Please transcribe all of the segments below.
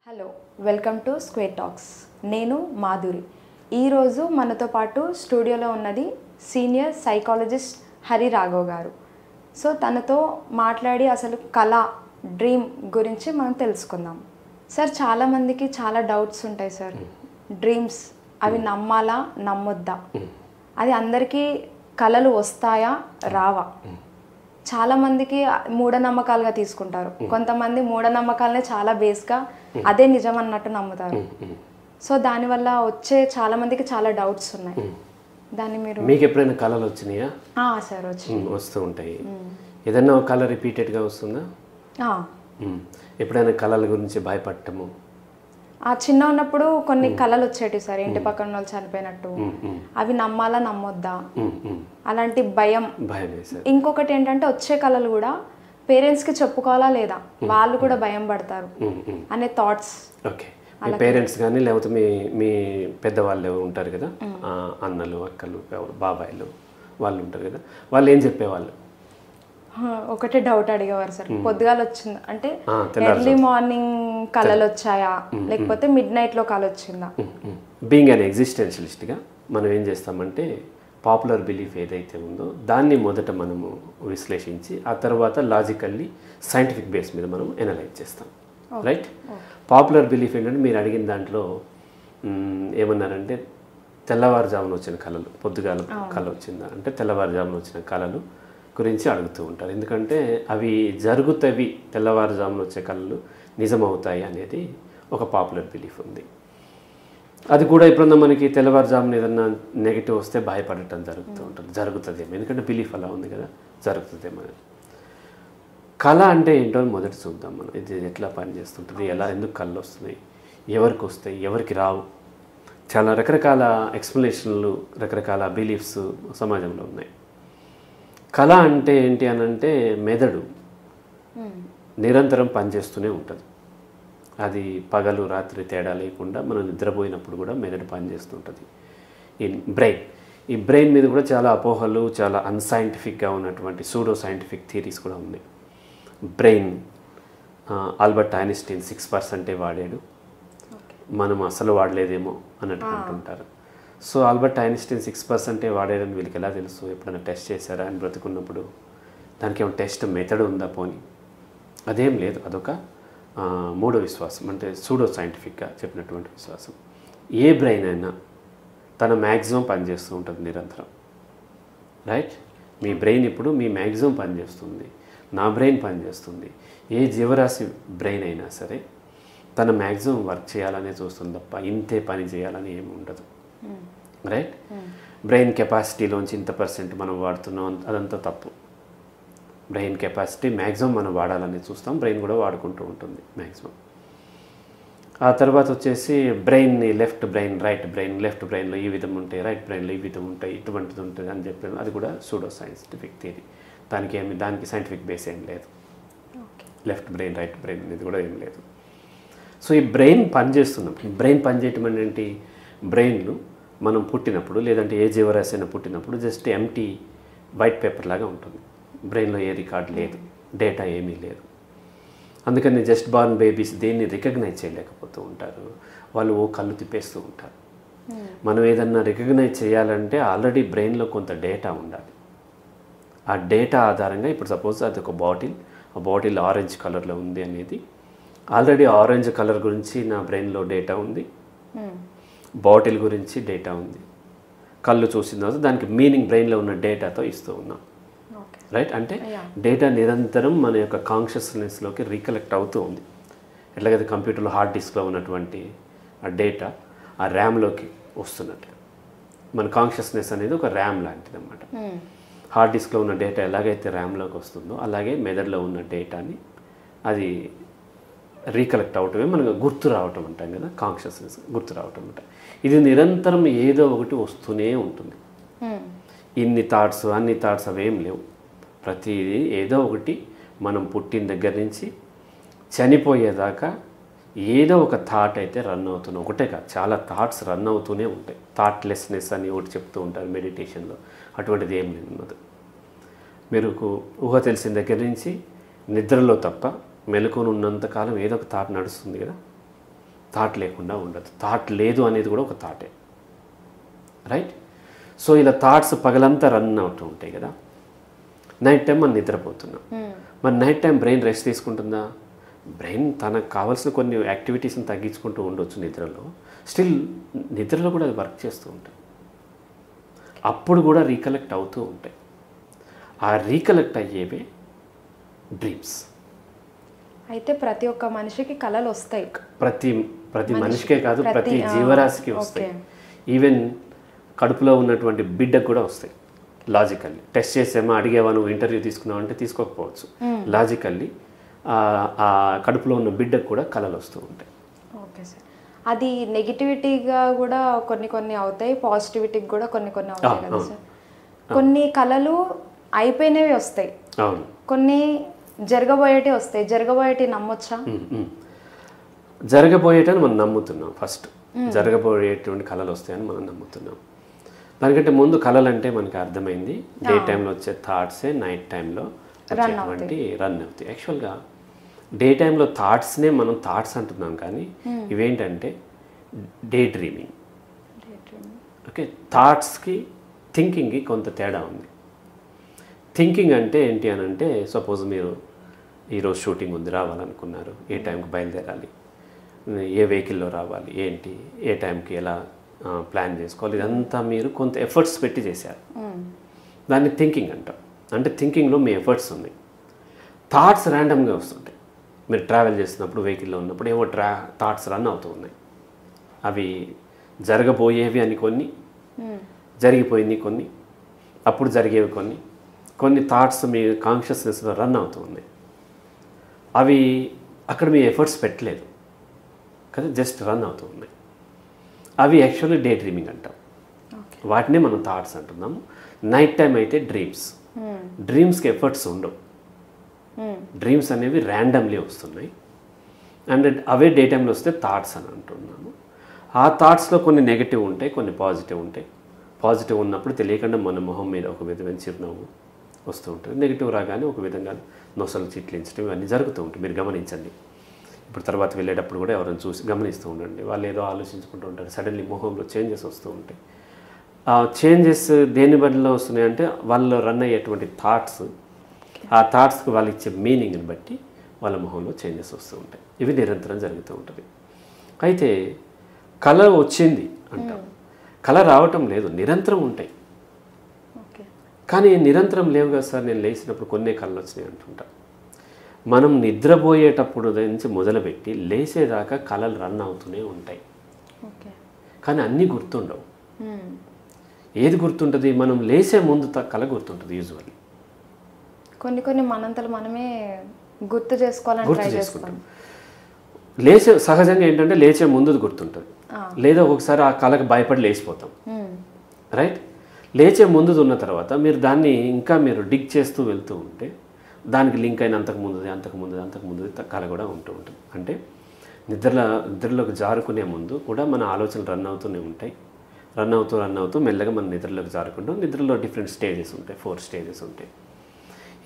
Hello welcome to square talks. నేను మాధురి. ఈరోజు మనతో పాటు స్టూడియోలో ఉన్నది సీనియర్ సైకాలజిస్ట్ హరి రాఘవ్ గారు. సో తనతో మాట్లాడి అసలు కళ డ్రీమ్ గురించి మనం తెలుసుకుందాం. సార్, చాలామందికి చాలా డౌట్స్ ఉంటాయి సార్. డ్రీమ్స్ అవి నమ్మాలా నమ్మొద్దా, అది అందరికీ కళలు వస్తాయా రావా, చాలామందికి మూఢనమ్మకాలుగా తీసుకుంటారు. కొంతమంది మూఢనమ్మకాలనే చాలా బేస్గా అదే నిజం అన్నట్టు నమ్ముతారు. సో దానివల్ల వచ్చే చాలామందికి చాలా డౌట్స్ ఉన్నాయి. దాన్ని మీకు ఎప్పుడైనా కళలు వచ్చినాయా? సార్ వస్తూ ఉంటాయి. ఏదైనా ఒక కళ రిపీటెడ్గా వస్తుందా? ఎప్పుడైనా కళల గురించి భయపడటము? చిన్న ఉన్నప్పుడు కొన్ని కళలు వచ్చేటివి సార్, ఇంటి పక్కన వాళ్ళు చనిపోయినట్టు. అవి నమ్మాలా నమ్మొద్దా అలాంటి భయం. ఇంకొకటి ఏంటంటే వచ్చే కళలు కూడా పేరెంట్స్కి చెప్పుకోవాలా లేదా, వాళ్ళు కూడా భయం పడతారు అనే థాట్స్. ఓకే, మీ పేరెంట్స్ కానీ లేకపోతే మీ పెద్దవాళ్ళు ఉంటారు కదా, అన్నలు అక్కలు బాబాయిలు వాళ్ళు ఉంటారు కదా, వాళ్ళు ఏం చెప్పేవాళ్ళు? ఒకటే డౌట్ అడిగేవారు సార్, పొద్దుగాల వచ్చిందా అంటే ఎర్లీ మార్నింగ్ కళలు వచ్చాయా లేకపోతే మిడ్ నైట్లో కళ వచ్చిందా. బీయింగ్ అన్ ఎగ్జిస్టెన్షియలిస్ట్గా మనం ఏం చేస్తామంటే పాపులర్ బిలీఫ్ ఏదైతే ఉందో దాన్ని మొదట మనము విశ్లేషించి ఆ తర్వాత లాజికల్లీ సైంటిఫిక్ బేస్ మీద మనం ఎనలైజ్ చేస్తాం. రైట్? పాపులర్ బిలీఫ్ ఏంటంటే మీరు అడిగిన దాంట్లో ఏమన్నారంటే తెల్లవారుజామున వచ్చిన కళలు, పొద్దుగాల కళ వచ్చిందా అంటే తెల్లవారుజామున వచ్చిన కళలు గురించి అడుగుతూ ఉంటారు. ఎందుకంటే అవి జరుగుతాయి, తెల్లవారుజామున వచ్చే కళలు నిజమవుతాయి అనేది ఒక పాపులర్ బిలీఫ్ ఉంది. అది కూడా ఎప్పుడన్నా మనకి తెల్లవారుజామున ఏదన్నా నెగిటివ్ వస్తే భయపడటం జరుగుతూ ఉంటుంది. జరుగుతుందేమో, ఎందుకంటే బిలీఫ్ అలా ఉంది కదా, జరుగుతుందేమో. కళ అంటే ఏంటో అని మొదట చూద్దాం మనం. ఇది ఎట్లా పనిచేస్తుంటుంది, ఎలా, ఎందుకు కళ్ళు వస్తున్నాయి, ఎవరికి వస్తాయి, ఎవరికి రావు. చాలా రకరకాల ఎక్స్ప్లెనేషన్లు, రకరకాల బిలీఫ్స్ సమాజంలో ఉన్నాయి. కళ అంటే ఏంటి అని అంటే మెదడు నిరంతరం పనిచేస్తూనే ఉంటుంది. అది పగలు రాత్రి తేడా లేకుండా మనం నిద్రపోయినప్పుడు కూడా మెదడు పనిచేస్తుంటుంది. ఈ బ్రెయిన్ మీద కూడా చాలా అపోహలు, చాలా అన్సైంటిఫిక్గా ఉన్నటువంటి సూడో సైంటిఫిక్ థియరీస్ కూడా ఉన్నాయి. బ్రెయిన్ ఆల్బర్ట్ ఐన్స్టీన్ 6% వాడాడు, మనం అసలు వాడలేదేమో అన్నట్టు అంటుంటారు. సో ఆల్బర్ట్ ఐన్స్టీన్ 6% వాడారని వీళ్ళకి ఎలా తెలుసు? ఎప్పుడైనా టెస్ట్ చేశారా అని బ్రతుకున్నప్పుడు? దానికి ఏమైనా టెస్ట్ మెథడ్ ఉందా? పోనీ అదేం లేదు. అదొక మూడో విశ్వాసం, అంటే సూడో సైంటిఫిక్గా చెప్పినటువంటి విశ్వాసం. ఏ బ్రెయిన్ అయినా తన మ్యాక్సిమం పనిచేస్తూ ఉంటుంది నిరంతరం. రైట్? మీ బ్రెయిన్ ఇప్పుడు మీ మ్యాక్సిమం పనిచేస్తుంది, నా బ్రెయిన్ పనిచేస్తుంది. ఏ జీవరాశి బ్రెయిన్ అయినా సరే తన మ్యాక్సిమం వర్క్ చేయాలనే చూస్తుంది తప్ప ఇంతే పని చేయాలని ఏమి ఉండదు. రైట్? బ్రెయిన్ కెపాసిటీలోంచి ఇంత % మనం వాడుతున్నాం, అదంతా తప్పు. బ్రెయిన్ కెపాసిటీ మ్యాక్సిమం మనం వాడాలని చూస్తాం, బ్రెయిన్ కూడా వాడుకుంటూ ఉంటుంది మ్యాక్సిమం. ఆ తర్వాత వచ్చేసి బ్రెయిన్ని left brain, right brain, left బ్రెయిన్లో ఈ విధం ఉంటాయి, రైట్ బ్రెయిన్లో ఈ విధం ఉంటాయి, ఇటువంటిది ఉంటుంది అని చెప్పాను. అది కూడా సూడో సైంటిఫిక్ థియరీ. దానికి సైంటిఫిక్ బేస్ ఏం లేదు. లెఫ్ట్ బ్రెయిన్ రైట్ బ్రెయిన్ అనేది కూడా ఏం లేదు. సో ఈ బ్రెయిన్ పనిచేస్తున్నాం. బ్రెయిన్ పనిచేయటం ఏంటి? బ్రెయిన్ను మనం పుట్టినప్పుడు లేదంటే ఏ జీవరాశి అయినా పుట్టినప్పుడు జస్ట్ ఎంటీ వైట్ పేపర్ లాగా ఉంటుంది. బ్రెయిన్లో ఏ రికార్డ్ లేదు, డేటా ఏమీ లేదు. అందుకని జస్ట్ బార్న్ బేబీస్ దేన్ని రికగ్నైజ్ చేయలేకపోతూ ఉంటారు. వాళ్ళు కళ్ళు తిప్పేస్తూ ఉంటారు. మనం ఏదన్నా రికగ్నైజ్ చేయాలంటే ఆల్రెడీ బ్రెయిన్లో కొంత డేటా ఉండాలి. ఆ డేటా ఆధారంగా ఇప్పుడు సపోజ్ అది ఒక బాటిల్, ఆ బాటిల్ ఆరెంజ్ కలర్లో ఉంది అనేది ఆల్రెడీ ఆరెంజ్ కలర్ గురించి నా బ్రెయిన్లో డేటా ఉంది, బాటిల్ గురించి డేటా ఉంది. కళ్ళు చూసిన తర్వాత దానికి మీనింగ్ బ్రెయిన్లో ఉన్న డేటాతో ఇస్తూ ఉన్నాం. రైట్? అంటే డేటా నిరంతరం మన యొక్క కాన్షియస్నెస్లోకి రీకలెక్ట్ అవుతూ ఉంది. ఎట్లాగైతే కంప్యూటర్లో హార్డ్ డిస్క్లో ఉన్నటువంటి ఆ డేటా ఆ ర్యామ్లోకి వస్తున్నట్టు మన కాన్షియస్నెస్ అనేది ఒక ర్యామ్ లాంటిది అన్నమాట. హార్డ్ డిస్క్లో ఉన్న డేటా ఎలాగైతే ర్యామ్లోకి వస్తుందో అలాగే మెదడులో ఉన్న డేటాని అది రీకలెక్ట్ అవటమే మనకు గుర్తు రావటం అంటాం కదా, కాన్షియస్నెస్ గుర్తు రావటం అంట. ఇది నిరంతరం ఏదో ఒకటి వస్తూనే ఉంటుంది. ఇన్ని థాట్స్ అన్ని థాట్స్ అవేం లేవు. ప్రతిదీ ఏదో ఒకటి మనం పుట్టిన దగ్గర నుంచి చనిపోయేదాకా ఏదో ఒక థాట్ అయితే రన్ అవుతున్నాయి. ఒకటే కాదు, చాలా థాట్స్ రన్ అవుతూనే ఉంటాయి. థాట్లెస్నెస్ అని ఒకటి చెప్తూ ఉంటారు మెడిటేషన్లో. అటువంటిది ఏం లేదు. మీరు ఊహ తెలిసిన దగ్గర నుంచి నిద్రలో తప్ప మెలకువను ఉన్నంతకాలం ఏదో ఒక థాట్ నడుస్తుంది కదా. థాట్ లేకుండా ఉండదు. థాట్ లేదు అనేది కూడా ఒక థాటే, రైట్? సో ఇలా థాట్స్ పగలంతా రన్ అవుతూ ఉంటాయి కదా. నైట్ టైం మనం నిద్రపోతున్నాం. మరి నైట్ టైం బ్రెయిన్ రెస్ట్ తీసుకుంటుందా? బ్రెయిన్ తనకు కావాల్సిన కొన్ని యాక్టివిటీస్ని తగ్గించుకుంటూ ఉండొచ్చు నిద్రలో. స్టిల్ నిద్రలో కూడా అది వర్క్ చేస్తూ ఉంటాయి. అప్పుడు కూడా రీకలెక్ట్ అవుతూ ఉంటాయి. ఆ రీకలెక్ట్ అయ్యేవే డ్రీమ్స్. అయితే ప్రతి ఒక్క మనిషికి కళలు వస్తాయి. ప్రతి మనిషికే కాదు, ప్రతి జీవరాశికి వస్తాయి. ఈవెన్ కడుపులో ఉన్నటువంటి బిడ్డకు కూడా వస్తాయి. లాజికల్లీ టెస్ట్ చేసామా, అడిగేవా, నువ్వు ఇంటర్వ్యూ తీసుకున్నావు అంటే తీసుకోకపోవచ్చు. లాజికల్లీ ఆ కడుపులో ఉన్న బిడ్డకు కూడా కళలు వస్తూ ఉంటాయి. Okay sir. అది నెగిటివిటీగా కూడా కొన్ని అవుతాయి, పాజిటివిటీకి కూడా కొన్ని అవుతాయి కదా సార్. కొన్ని కళలు అయిపోయినవి వస్తాయి, అవును. కొన్ని జరగబోయేటి వస్తాయి. జరగబోయేటి నమ్మొచ్చా? జరగబోయేటని మనం నమ్ముతున్నాం. ఫస్ట్ జరగబోయేటువంటి కళలు వస్తాయని మనం నమ్ముతున్నాం. దానికంటే ముందు కళలు అంటే మనకి అర్థమైంది డే టైంలో వచ్చే థాట్సే నైట్ టైంలో వచ్చేటువంటి రన్ అవుతాయి. యాక్చువల్గా డే టైంలో థాట్స్నే మనం థాట్స్ అంటున్నాం, కానీ ఇవేంటంటే డే డ్రీమింగ్. ఓకే, థాట్స్కి థింకింగ్కి కొంత తేడా ఉంది. థింకింగ్ అంటే ఏంటి అని అంటే, సపోజ్ మీరు ఈరోజు షూటింగ్ ఉంది, రావాలనుకున్నారు, ఏ టైంకి బయలుదేరాలి, ఏ వెహికల్లో రావాలి, ఏంటి, ఏ టైంకి ఎలా ప్లాన్ చేసుకోవాలి, ఇదంతా మీరు కొంత ఎఫర్ట్స్ పెట్టి చేశారు. దాన్ని థింకింగ్ అంటాం. అంటే థింకింగ్లో మీ ఎఫర్ట్స్ ఉన్నాయి. థాట్స్ ర్యాండమ్గా వస్తుంటాయి. మీరు ట్రావెల్ చేస్తున్నప్పుడు, వెహికల్లో ఉన్నప్పుడు ఏవో థాట్స్ రన్ అవుతూ ఉన్నాయి. అవి జరగబోయేవి అని కొన్ని, జరిగిపోయినాయి కొన్ని, అప్పుడు జరిగేవి కొన్ని థాట్స్ మీ కాన్షియస్నెస్లో రన్ అవుతూ ఉన్నాయి. అవి అక్కడ మీ ఎఫర్ట్స్ పెట్టలేదు కదా, జస్ట్ రన్ అవుతూ ఉన్నాయి. అవి యాక్చువల్లీ డే డ్రీమింగ్ అంటాం. వాటినే మనం థాట్స్ అంటున్నాము. నైట్ టైం అయితే డ్రీమ్స్కి ఎఫర్ట్స్ ఉండవు. డ్రీమ్స్ అనేవి ర్యాండమ్లీ వస్తున్నాయి. అండ్ అవే డే టైంలో వస్తే థాట్స్ అని అంటున్నాము. ఆ థాట్స్లో కొన్ని నెగిటివ్ ఉంటాయి, కొన్ని పాజిటివ్ ఉంటాయి. పాజిటివ్ ఉన్నప్పుడు తెలియకుండా మన మొహం మీద ఒక విధమైన చిరునవ్వు వస్తూ ఉంటుంది. నెగిటివ్ రాగానే ఒక విధంగా నొసలు చిట్లించడం, ఇవన్నీ జరుగుతూ ఉంటాయి. మీరు గమనించండి. ఇప్పుడు తర్వాత వెళ్ళేటప్పుడు కూడా ఎవరైనా చూసి గమనిస్తూ ఉండండి. వాళ్ళు ఏదో ఆలోచించుకుంటూ ఉంటారు, సడన్లీ మొహంలో చేంజెస్ వస్తూ ఉంటాయి. ఆ చేంజెస్ దేని బదులు వస్తున్నాయంటే వాళ్ళు రన్ అయ్యేటువంటి థాట్స్, ఆ థాట్స్కి వాళ్ళు ఇచ్చే మీనింగ్ని బట్టి వాళ్ళ మొహంలో చేంజెస్ వస్తూ ఉంటాయి. ఇవి నిరంతరం జరుగుతూ ఉంటుంది. అయితే కళ వచ్చింది అంటాం, కళ రావటం లేదు, నిరంతరం ఉంటాయి. కానీ నిరంతరం లేవు కదా సార్, నేను లేచినప్పుడు కొన్ని కళలు వచ్చినాయి అంటుంటా. మనం నిద్రపోయేటప్పుడు నుంచి మొదలుపెట్టి లేచేదాకా కళలు రన్ అవుతూనే ఉంటాయి. కానీ అన్నీ గుర్తుండవు. ఏది గుర్తుంటుంది? మనం లేచే ముందు కళ గుర్తుంటుంది యూజువల్లీ. కొన్ని మనంతలు మనమే గుర్తు చేసుకుంటాం. లేచే సహజంగా ఏంటంటే లేచే ముందు గుర్తుంటుంది, లేదా ఒకసారి ఆ కళకు భయపడి లేచిపోతాం, రైట్? లేచే ముందు ఉన్న తర్వాత మీరు దాన్ని ఇంకా మీరు డిగ్ చేస్తూ వెళ్తూ ఉంటే దానికి లింక్ అయిన అంతకుముందు కళ కూడా ఉంటూ ఉంటుంది. అంటే నిద్రలోకి జారుకునే ముందు కూడా మన ఆలోచనలు రన్ అవుతూనే ఉంటాయి. రన్ అవుతూ మెల్లగా మన నిద్రలోకి జారుకుంటాం. నిద్రలో డిఫరెంట్ స్టేజెస్ ఉంటాయి, 4 స్టేజెస్ ఉంటాయి.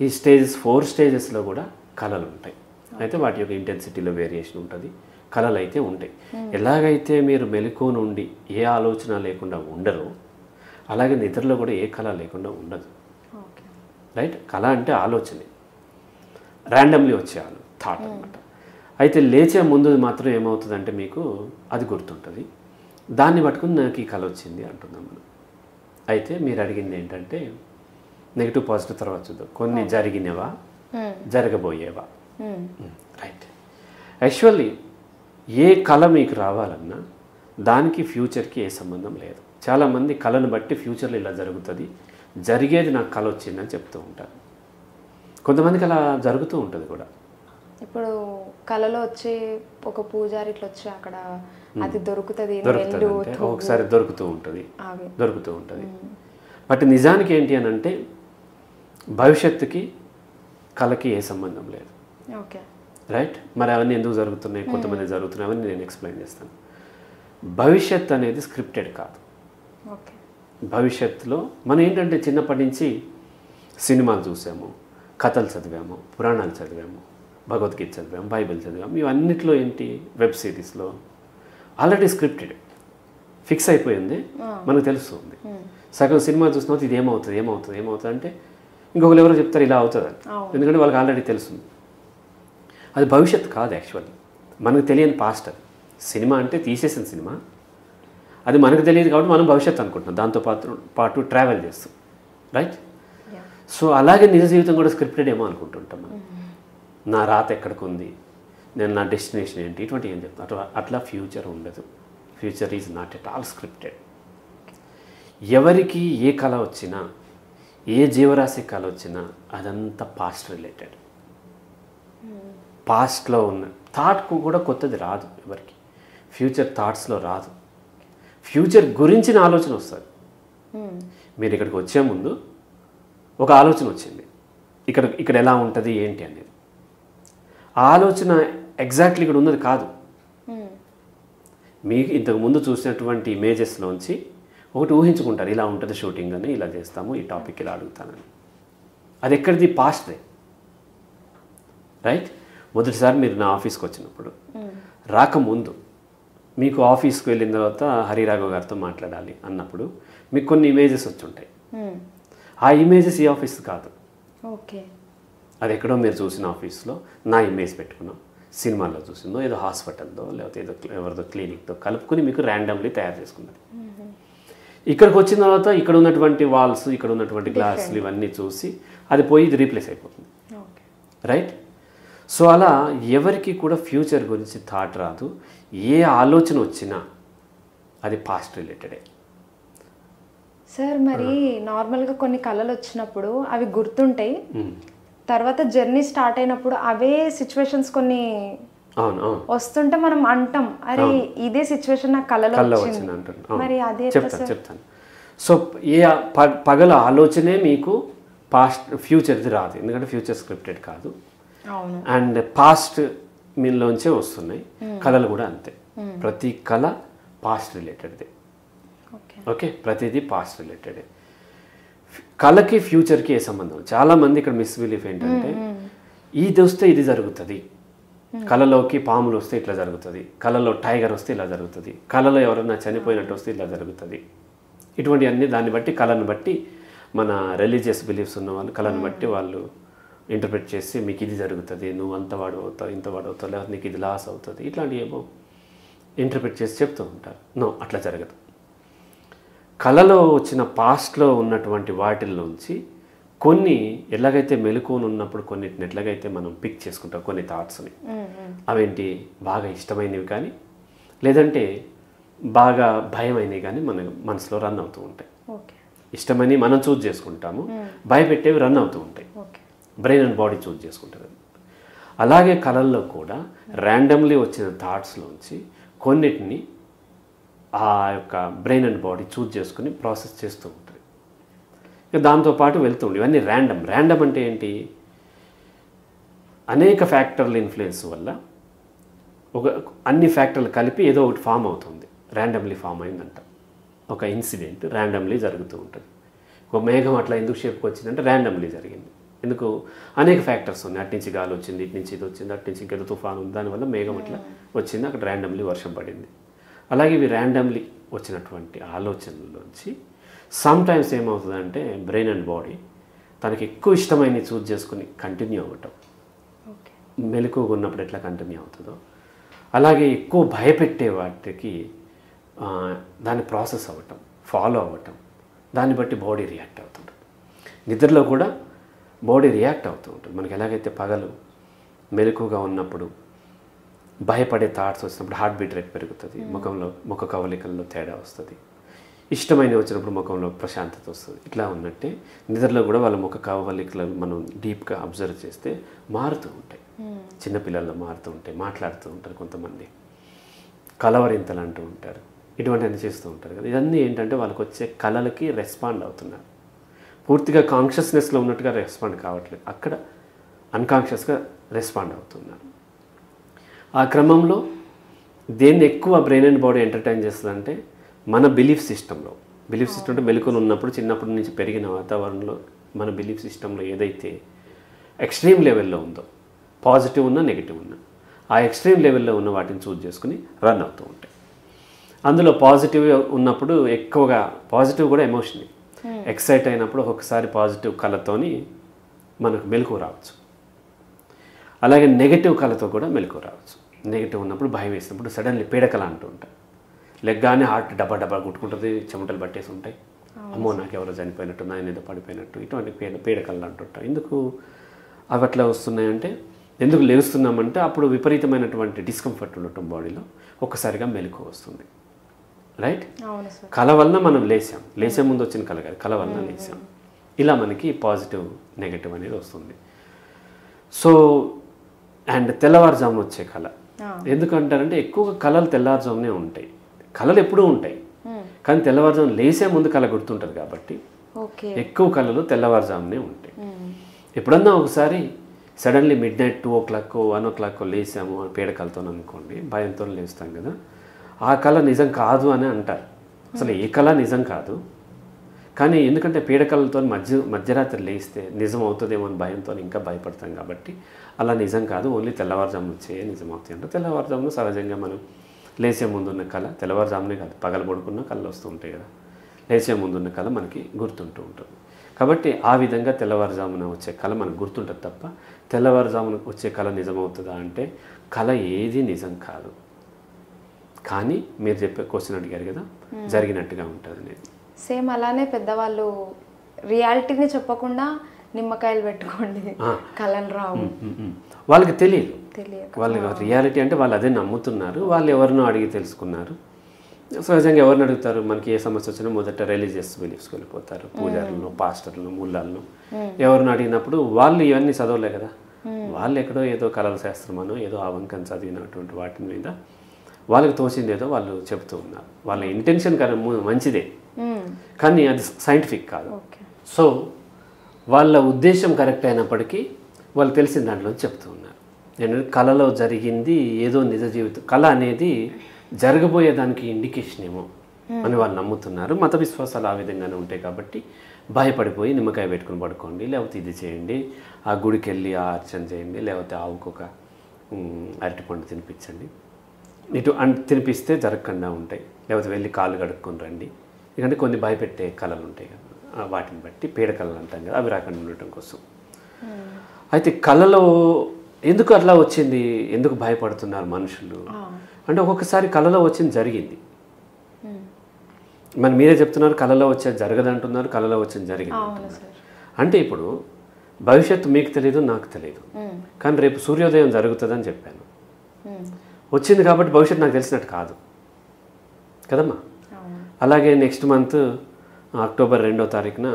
ఈ 4 స్టేజెస్లో కూడా కళలు ఉంటాయి. అయితే వాటి యొక్క ఇంటెన్సిటీలో వేరియేషన్ ఉంటుంది, కళలు అయితే ఉంటాయి. ఎలాగైతే మీరు మెలకువ నుండి ఏ ఆలోచన లేకుండా ఉండరో, అలాగే నిద్రలో కూడా ఏ కళ లేకుండా ఉండదు, రైట్? కళ అంటే ఆలోచనే, ర్యాండమ్లీ వచ్చే థాట్ అనమాట. అయితే లేచే ముందు మాత్రం ఏమవుతుందంటే మీకు అది గుర్తుంటుంది. దాన్ని పట్టుకుని నాకు ఈ కళ వచ్చింది అంటున్నాం మనం. అయితే మీరు అడిగింది ఏంటంటే నెగిటివ్ పాజిటివ్ తర్వాత చూద్దాం. కొన్ని జరిగినవా, జరగబోయేవా, రైట్? యాక్చువల్లీ ఏ కళ మీకు రావాలన్నా దానికి ఫ్యూచర్కి ఏ సంబంధం లేదు. చాలామంది కళను బట్టి ఫ్యూచర్లో ఇలా జరుగుతుంది, జరిగేది నాకు కళ వచ్చిందని చెప్తూ ఉంటారు. కొంతమందికి అలా జరుగుతూ ఉంటుంది కూడా. ఇప్పుడు కళలో వచ్చి ఒక పూజారి ఇట్లా వచ్చి అక్కడ అది దొరుకుతుంది, ఒకసారి దొరుకుతూ ఉంటుంది. బట్ నిజానికి ఏంటి అని అంటే భవిష్యత్తుకి కళకి ఏ సంబంధం లేదు, రైట్? మరి అవన్నీ ఎందుకు జరుగుతున్నాయి, కొంతమంది జరుగుతున్నాయి, అవన్నీ నేను ఎక్స్ప్లెయిన్ చేస్తాను. భవిష్యత్ అనేది స్క్రిప్టెడ్ కాదు. భవిష్యత్తులో మనం ఏంటంటే చిన్నప్పటి నుంచి సినిమాలు చూసాము, కథలు చదివాము, పురాణాలు చదివాము, భగవద్గీత చదివాము, బైబిల్ చదివాము. ఇవన్నిట్లో ఏంటి, వెబ్ సిరీస్లో ఆల్రెడీ స్క్రిప్టెడ్ ఫిక్స్ అయిపోయింది, మనకు తెలుస్తుంది. సగం సినిమా చూసిన ఇది ఏమవుతుంది అంటే ఇంకొకరు ఎవరో చెప్తారు ఇలా అవుతుంది అని, ఎందుకంటే వాళ్ళకి ఆల్రెడీ తెలుస్తుంది. అది భవిష్యత్తు కాదు, యాక్చువల్లీ మనకు తెలియని పాస్ట్. అది సినిమా అంటే తీసేసిన సినిమా, అది మనకు తెలియదు కాబట్టి మనం భవిష్యత్తు అనుకుంటున్నాం, దాంతో పాటు ట్రావెల్ చేస్తాం, రైట్? సో అలాగే నిజ జీవితం కూడా స్క్రిప్టెడ్ ఏమో అనుకుంటుంటాం మనం. నా రాత ఎక్కడికి ఉంది, నేను నా డెస్టినేషన్ ఏంటి, ఇటువంటి ఏం చెప్తాను. అట్లా ఫ్యూచర్ ఉండదు. Future is not at all scripted. ఎవరికి ఏ కళ వచ్చినా, ఏ జీవరాశి కళ వచ్చినా అదంతా పాస్ట్ రిలేటెడ్. పాస్ట్లో ఉన్న థాట్కు కూడా కొత్తది రాదు ఎవరికి. ఫ్యూచర్ థాట్స్లో రాదు. ఫ్యూచర్ గురించిన ఆలోచన వస్తుంది. మీరు ఇక్కడికి వచ్చే ముందు ఒక ఆలోచన వచ్చింది, ఇక్కడ ఎలా ఉంటుంది ఏంటి అనేది. ఆ ఆలోచన ఎగ్జాక్ట్లీ ఇక్కడ ఉన్నది కాదు. మీకు ఇంతకుముందు చూసినటువంటి ఇమేజెస్లోంచి ఒకటి ఊహించుకుంటారు, ఇలా ఉంటుంది షూటింగ్ అని, ఇలా చేస్తాము, ఈ టాపిక్ ఇలా అడుగుతానని. అది ఎక్కడిది? పాస్ట్దే, రైట్? మొదటిసారి మీరు నా ఆఫీస్కి వచ్చినప్పుడు, రాకముందు మీకు ఆఫీస్కి వెళ్ళిన తర్వాత హరిరాఘవ్ గారితో మాట్లాడాలి అన్నప్పుడు మీకు కొన్ని ఇమేజెస్ వచ్చి ఉంటాయి. ఆ ఇమేజెస్ ఈ ఆఫీస్ కాదు. ఓకే, అది ఎక్కడో మీరు చూసిన ఆఫీస్లో నా ఇమేజ్ పెట్టుకున్నాం, సినిమాల్లో చూసిందో ఏదో హాస్పిటల్దో లేకపోతే ఏదో ఎవరిదో క్లినిక్తో కలుపుకొని మీకు ర్యాండమ్లీ తయారు చేసుకున్నది. ఇక్కడికి వచ్చిన తర్వాత ఇక్కడ ఉన్నటువంటి వాల్స్, ఇక్కడ ఉన్నటువంటి గ్లాసులు ఇవన్నీ చూసి అది పోయి ఇది రీప్లేస్ అయిపోతుంది, రైట్? సో అలా ఎవరికి కూడా ఫ్యూచర్ గురించి థాట్ రాదు. ఏ ఆలోచన వచ్చినా అది పాస్ట్ రిలేటెడే. సార్ మరి నార్మల్గా కొన్ని కళలు వచ్చినప్పుడు అవి గుర్తుంటాయి, తర్వాత జర్నీ స్టార్ట్ అయినప్పుడు అవే సిచ్యువేషన్స్ కొన్ని వస్తుంటే మనం అంటాం, అరే ఇదే సిచ్యువేషన్ నాకు కళలో వచ్చింది అంటాను. మరి అదే చెప్తాను. సో ఏ పగల ఆలోచనే మీకు పాస్ట్ ఫ్యూచర్ది రాదు, ఎందుకంటే ఫ్యూచర్ స్క్రిప్టెడ్ కాదు. అండ్ పాస్ట్ మీలోంచే వస్తున్నాయి. కళలు కూడా అంతే, ప్రతి కళ పాస్ట్ రిలేటెడ్దే. ఓకే, ప్రతిదీ పాస్ట్ రిలేటెడే. కళకి ఫ్యూచర్కి ఏ సంబంధం? చాలామంది ఇక్కడ మిస్బిలీఫ్ ఏంటంటే ఇది వస్తే ఇది జరుగుతుంది, కళలోకి పాములు వస్తే ఇట్లా జరుగుతుంది, కళలో టైగర్ వస్తే ఇలా జరుగుతుంది, కళలో ఎవరైనా చనిపోయినట్టు వస్తే ఇలా జరుగుతుంది. ఇటువంటివన్నీ దాన్ని బట్టి, కళను బట్టి, మన రిలీజియస్ బిలీఫ్స్ ఉన్న వాళ్ళు కళను బట్టి వాళ్ళు ఇంటర్ప్రిట్ చేసి మీకు ఇది జరుగుతుంది, నువ్వు అంత వాడు అవుతావు, ఇంత వాడు అవుతావు, లేకపోతే నీకు ఇది లాస్ అవుతుంది, ఇట్లాంటివి ఏమో ఇంటర్ప్రిట్ చేసి చెప్తూ ఉంటారు. నో, అట్లా జరగదు. కళలో వచ్చిన పాస్ట్లో ఉన్నటువంటి వాటిల్లోంచి కొన్ని ఎలాగైతే మెలకువను ఉన్నప్పుడు కొన్నిటిని ఎట్లాగైతే మనం పిక్ చేసుకుంటాం కొన్ని థాట్స్ని, అవేంటి బాగా ఇష్టమైనవి కానీ లేదంటే బాగా భయమైనవి కానీ మన మనసులో రన్ అవుతూ ఉంటాయి. ఇష్టమని మనం చూజ్ చేసుకుంటాము, భయపెట్టేవి రన్ అవుతూ ఉంటాయి, బ్రెయిన్ అండ్ బాడీ చూజ్ చేసుకుంటారు. అలాగే కళల్లో కూడా ర్యాండమ్లీ వచ్చిన థాట్స్లోంచి కొన్నిటిని ఆ యొక్క బ్రెయిన్ అండ్ బాడీ చూజ్ చేసుకుని ప్రాసెస్ చేస్తూ ఉంటుంది. ఇక దాంతోపాటు వెళ్తుండే ఇవన్నీ ర్యాండమ్ అంటే ఏంటి? అనేక ఫ్యాక్టర్ల ఇన్ఫ్లుయెన్స్ వల్ల అన్ని ఫ్యాక్టర్లు కలిపి ఏదో ఒకటి ఫామ్ అవుతుంది, ర్యాండమ్లీ ఫామ్ అయిందంట. ఒక ఇన్సిడెంట్ ర్యాండమ్లీ జరుగుతూ ఉంటుంది. ఒక మేఘం అట్లా ఎందుకు షేప్కి వచ్చిందంటే ర్యాండమ్లీ జరిగింది. ఎందుకు? అనేక ఫ్యాక్టర్స్ ఉన్నాయి. అటు నుంచి గాలి వచ్చింది, ఇటు నుంచి ఇది వచ్చింది, అటు నుంచి ఇంకేదో తుఫాను ఉంది, దానివల్ల మేఘం అట్లా వచ్చింది, అక్కడ ర్యాండమ్లీ వర్షం పడింది. అలాగే ఇవి ర్యాండమ్లీ వచ్చినటువంటి ఆలోచనల్లోంచి సమ్ టైమ్స్ ఏమవుతుందంటే బ్రెయిన్ అండ్ బాడీ తనకి ఎక్కువ ఇష్టమైనవి చూజ్ చేసుకుని కంటిన్యూ అవ్వటం, మెలకువగా ఉన్నప్పుడు ఎట్లా కంటిన్యూ అవుతుందో అలాగే ఎక్కువ భయపెట్టే వాటికి దాన్ని ప్రాసెస్ అవ్వటం, ఫాలో అవ్వటం, దాన్ని బట్టి బాడీ రియాక్ట్ అవుతుంటుంది. నిద్రలో కూడా బాడీ రియాక్ట్ అవుతూ ఉంటుంది. మనకి ఎలాగైతే పగలు మెలకువగా ఉన్నప్పుడు భయపడే థాట్స్ వచ్చినప్పుడు హార్ట్ బీట్ రేట్ పెరుగుతుంది, ముఖ కవలికల్లో తేడా వస్తుంది, ఇష్టమైనవి వచ్చినప్పుడు ముఖంలో ప్రశాంతత వస్తుంది. ఇట్లా ఉన్నట్టే నిద్రలో కూడా వాళ్ళ ముఖ కవలికలు మనం డీప్గా అబ్జర్వ్ చేస్తే మారుతూ ఉంటాయి. చిన్నపిల్లల్లో మారుతూ ఉంటాయి, మాట్లాడుతూ ఉంటారు, కొంతమంది కలవరింతలు అంటూ ఉంటారు, ఇటువంటివన్నీ చేస్తూ ఉంటారు కదా. ఇవన్నీ ఏంటంటే వాళ్ళకి వచ్చే కళలకి రెస్పాండ్ అవుతున్నారు. పూర్తిగా కాన్షియస్నెస్లో ఉన్నట్టుగా రెస్పాండ్ కావట్లేదు, అక్కడ అన్కాన్షియస్గా రెస్పాండ్ అవుతున్నారు. ఆ క్రమంలో దేన్ని ఎక్కువ బ్రెయిన్ అండ్ బాడీ ఎంటర్టైన్ చేస్తుందంటే మన బిలీఫ్ సిస్టంలో. బిలీఫ్ సిస్టమ్ అంటే మెలకువలు ఉన్నప్పుడు చిన్నప్పటి నుంచి పెరిగిన వాతావరణంలో మన బిలీఫ్ సిస్టంలో ఏదైతే ఎక్స్ట్రీమ్ లెవెల్లో ఉందో, పాజిటివ్ ఉన్నా నెగిటివ్ ఉన్నా, ఆ ఎక్స్ట్రీమ్ లెవెల్లో ఉన్న వాటిని చూజ్ చేసుకుని రన్ అవుతూ ఉంటాయి. అందులో పాజిటివ్ ఉన్నప్పుడు ఎక్కువగా పాజిటివ్ కూడా ఎమోషన్ ఎక్సైట్ అయినప్పుడు ఒక్కొక్కసారి పాజిటివ్ కళతోని మనకు మెలకువ రావచ్చు. అలాగే నెగిటివ్ కళతో కూడా మెలకువ రావచ్చు. నెగిటివ్ ఉన్నప్పుడు భయం వేసినప్పుడు సడన్లీ పీడకల అంటూ ఉంటాయి. లెగ్గానే హార్ట్ డబ్బా డబ్బా కొట్టుకుంటుంది, చెమటలు పట్టేసి ఉంటాయి. అమ్మో నాకు ఎవరో చనిపోయినట్టు, నాయన ఏదో పడిపోయినట్టు, ఇటువంటి పీడకలు అంటుంటాం. ఎందుకు అవి అట్లా వస్తున్నాయంటే, ఎందుకు లేస్తున్నామంటే అప్పుడు విపరీతమైనటువంటి డిస్కంఫర్ట్ ఉండటం బాడీలో ఒక్కసారిగా మెలకువ వస్తుంది. రైట్? కళ వలన మనం లేసే ముందు వచ్చిన కళ కాదు, కళ వలన లేసాం. ఇలా మనకి పాజిటివ్ నెగటివ్ అనేది వస్తుంది. సో అండ్ తెల్లవారుజామున వచ్చే కళ ఎందుకంటారంటే ఎక్కువగా కళలు తెల్లవారుజామునే ఉంటాయి. కళలు ఎప్పుడూ ఉంటాయి కానీ తెల్లవారుజామున లేసే ముందు కళ గుర్తుంటుంది కాబట్టి ఎక్కువ కళలు తెల్లవారుజామునే ఉంటాయి. ఎప్పుడన్నా ఒకసారి suddenly mid night 2 o'clock 1 o'clock లేసాము పీడకలతో అనుకోండి, భయంతో లేస్తాం కదా, ఆ కళ నిజం కాదు అని అంటారు. అసలు ఏ కళ నిజం కాదు, కానీ ఎందుకంటే పీడకలతో మధ్యరాత్రి లేస్తే నిజం అవుతుందేమో అని భయంతో ఇంకా భయపడతాం కాబట్టి అలా నిజం కాదు, ఓన్లీ తెల్లవారుజామున వచ్చే నిజం అవుతాయి అంటే తెల్లవారుజామున సహజంగా మనం లేచే ముందున్న కళ, తెల్లవారుజామునే కాదు పగల పడుకున్న కళ్ళు వస్తూ ఉంటాయి కదా, లేచే ముందున్న కళ మనకి గుర్తుంటూ ఉంటుంది. కాబట్టి ఆ విధంగా తెల్లవారుజామున వచ్చే కళ మనకు గుర్తుంటుంది తప్ప తెల్లవారుజామున వచ్చే కళ నిజమవుతుందా అంటే కళ ఏది నిజం కాదు. కానీ మీరు చెప్పే క్వశ్చన్ అడిగారు కదా, జరిగినట్టుగా ఉంటుంది అనేది. సేమ్ అలానే పెద్దవాళ్ళు రియాలిటీని చెప్పకుండా నిమ్మకాయలు పెట్టుకోండి కళలు రావు, వాళ్ళకి తెలియదు. వాళ్ళకి రియాలిటీ అంటే వాళ్ళు అదే నమ్ముతున్నారు, వాళ్ళు ఎవరినో అడిగి తెలుసుకున్నారు. సహజంగా ఎవరిని అడుగుతారు, మనకి ఏ సమస్య వచ్చినా మొదట రిలీజియస్ బిలీఫ్స్కి వెళ్ళిపోతారు, పూజారులను, పాస్టర్లను, ముల్లాలను. ఎవరిని అడిగినప్పుడు వాళ్ళు ఇవన్నీ చదవలే కదా, వాళ్ళు ఎక్కడో ఏదో కళల శాస్త్రమనో ఏదో ఆ వంకం చదివినటువంటి వాటి మీద వాళ్ళకి తోచింది ఏదో వాళ్ళు చెప్తూ ఉన్నారు. వాళ్ళ ఇంటెన్షన్ కానీ మంచిదే కానీ అది సైంటిఫిక్ కాదు. సో వాళ్ళ ఉద్దేశం కరెక్ట్ అయినప్పటికీ వాళ్ళు తెలిసిన దాంట్లో చెప్తూ ఉన్నారు. నేను కళలో జరిగింది ఏదో నిజ జీవితం, కళ అనేది జరగబోయేదానికి ఇండికేషన్ ఏమో అని వాళ్ళు నమ్ముతున్నారు. మత విశ్వాసాలు ఆ విధంగానే ఉంటాయి కాబట్టి భయపడిపోయి నిమ్మకాయ పెట్టుకుని పడుకోండి, లేకపోతే ఇది చేయండి, ఆ గుడికి వెళ్ళి ఆ అర్చన చేయండి, లేకపోతే ఆవుకు ఒక అరటిపండు తినిపించండి, ఇటు తినిపిస్తే జరగకుండా ఉంటాయి, లేకపోతే వెళ్ళి కాళ్ళు కడుక్కొని రండి. ఎందుకంటే కొన్ని భయపెట్టే కళలు ఉంటాయి కదా, వాటిని బట్టి పీడ కళలు అంటాం కదా, అవి రాకుండా ఉండటం కోసం. అయితే కళలో ఎందుకు అట్లా వచ్చింది, ఎందుకు భయపడుతున్నారు మనుషులు అంటే ఒక్కొక్కసారి కళలో వచ్చింది జరిగింది. మరి మీరే చెప్తున్నారు కళలో వచ్చేది జరగదంటున్నారు, కళలో వచ్చింది జరిగింది అంటే ఇప్పుడు భవిష్యత్తు మీకు తెలియదు, నాకు తెలియదు, కానీ రేపు సూర్యోదయం జరుగుతుందని చెప్పాను, వచ్చింది కాబట్టి భవిష్యత్తు నాకు తెలిసినట్టు కాదు కదమ్మా. అలాగే నెక్స్ట్ మంత్ అక్టోబర్ 2వ తారీఖున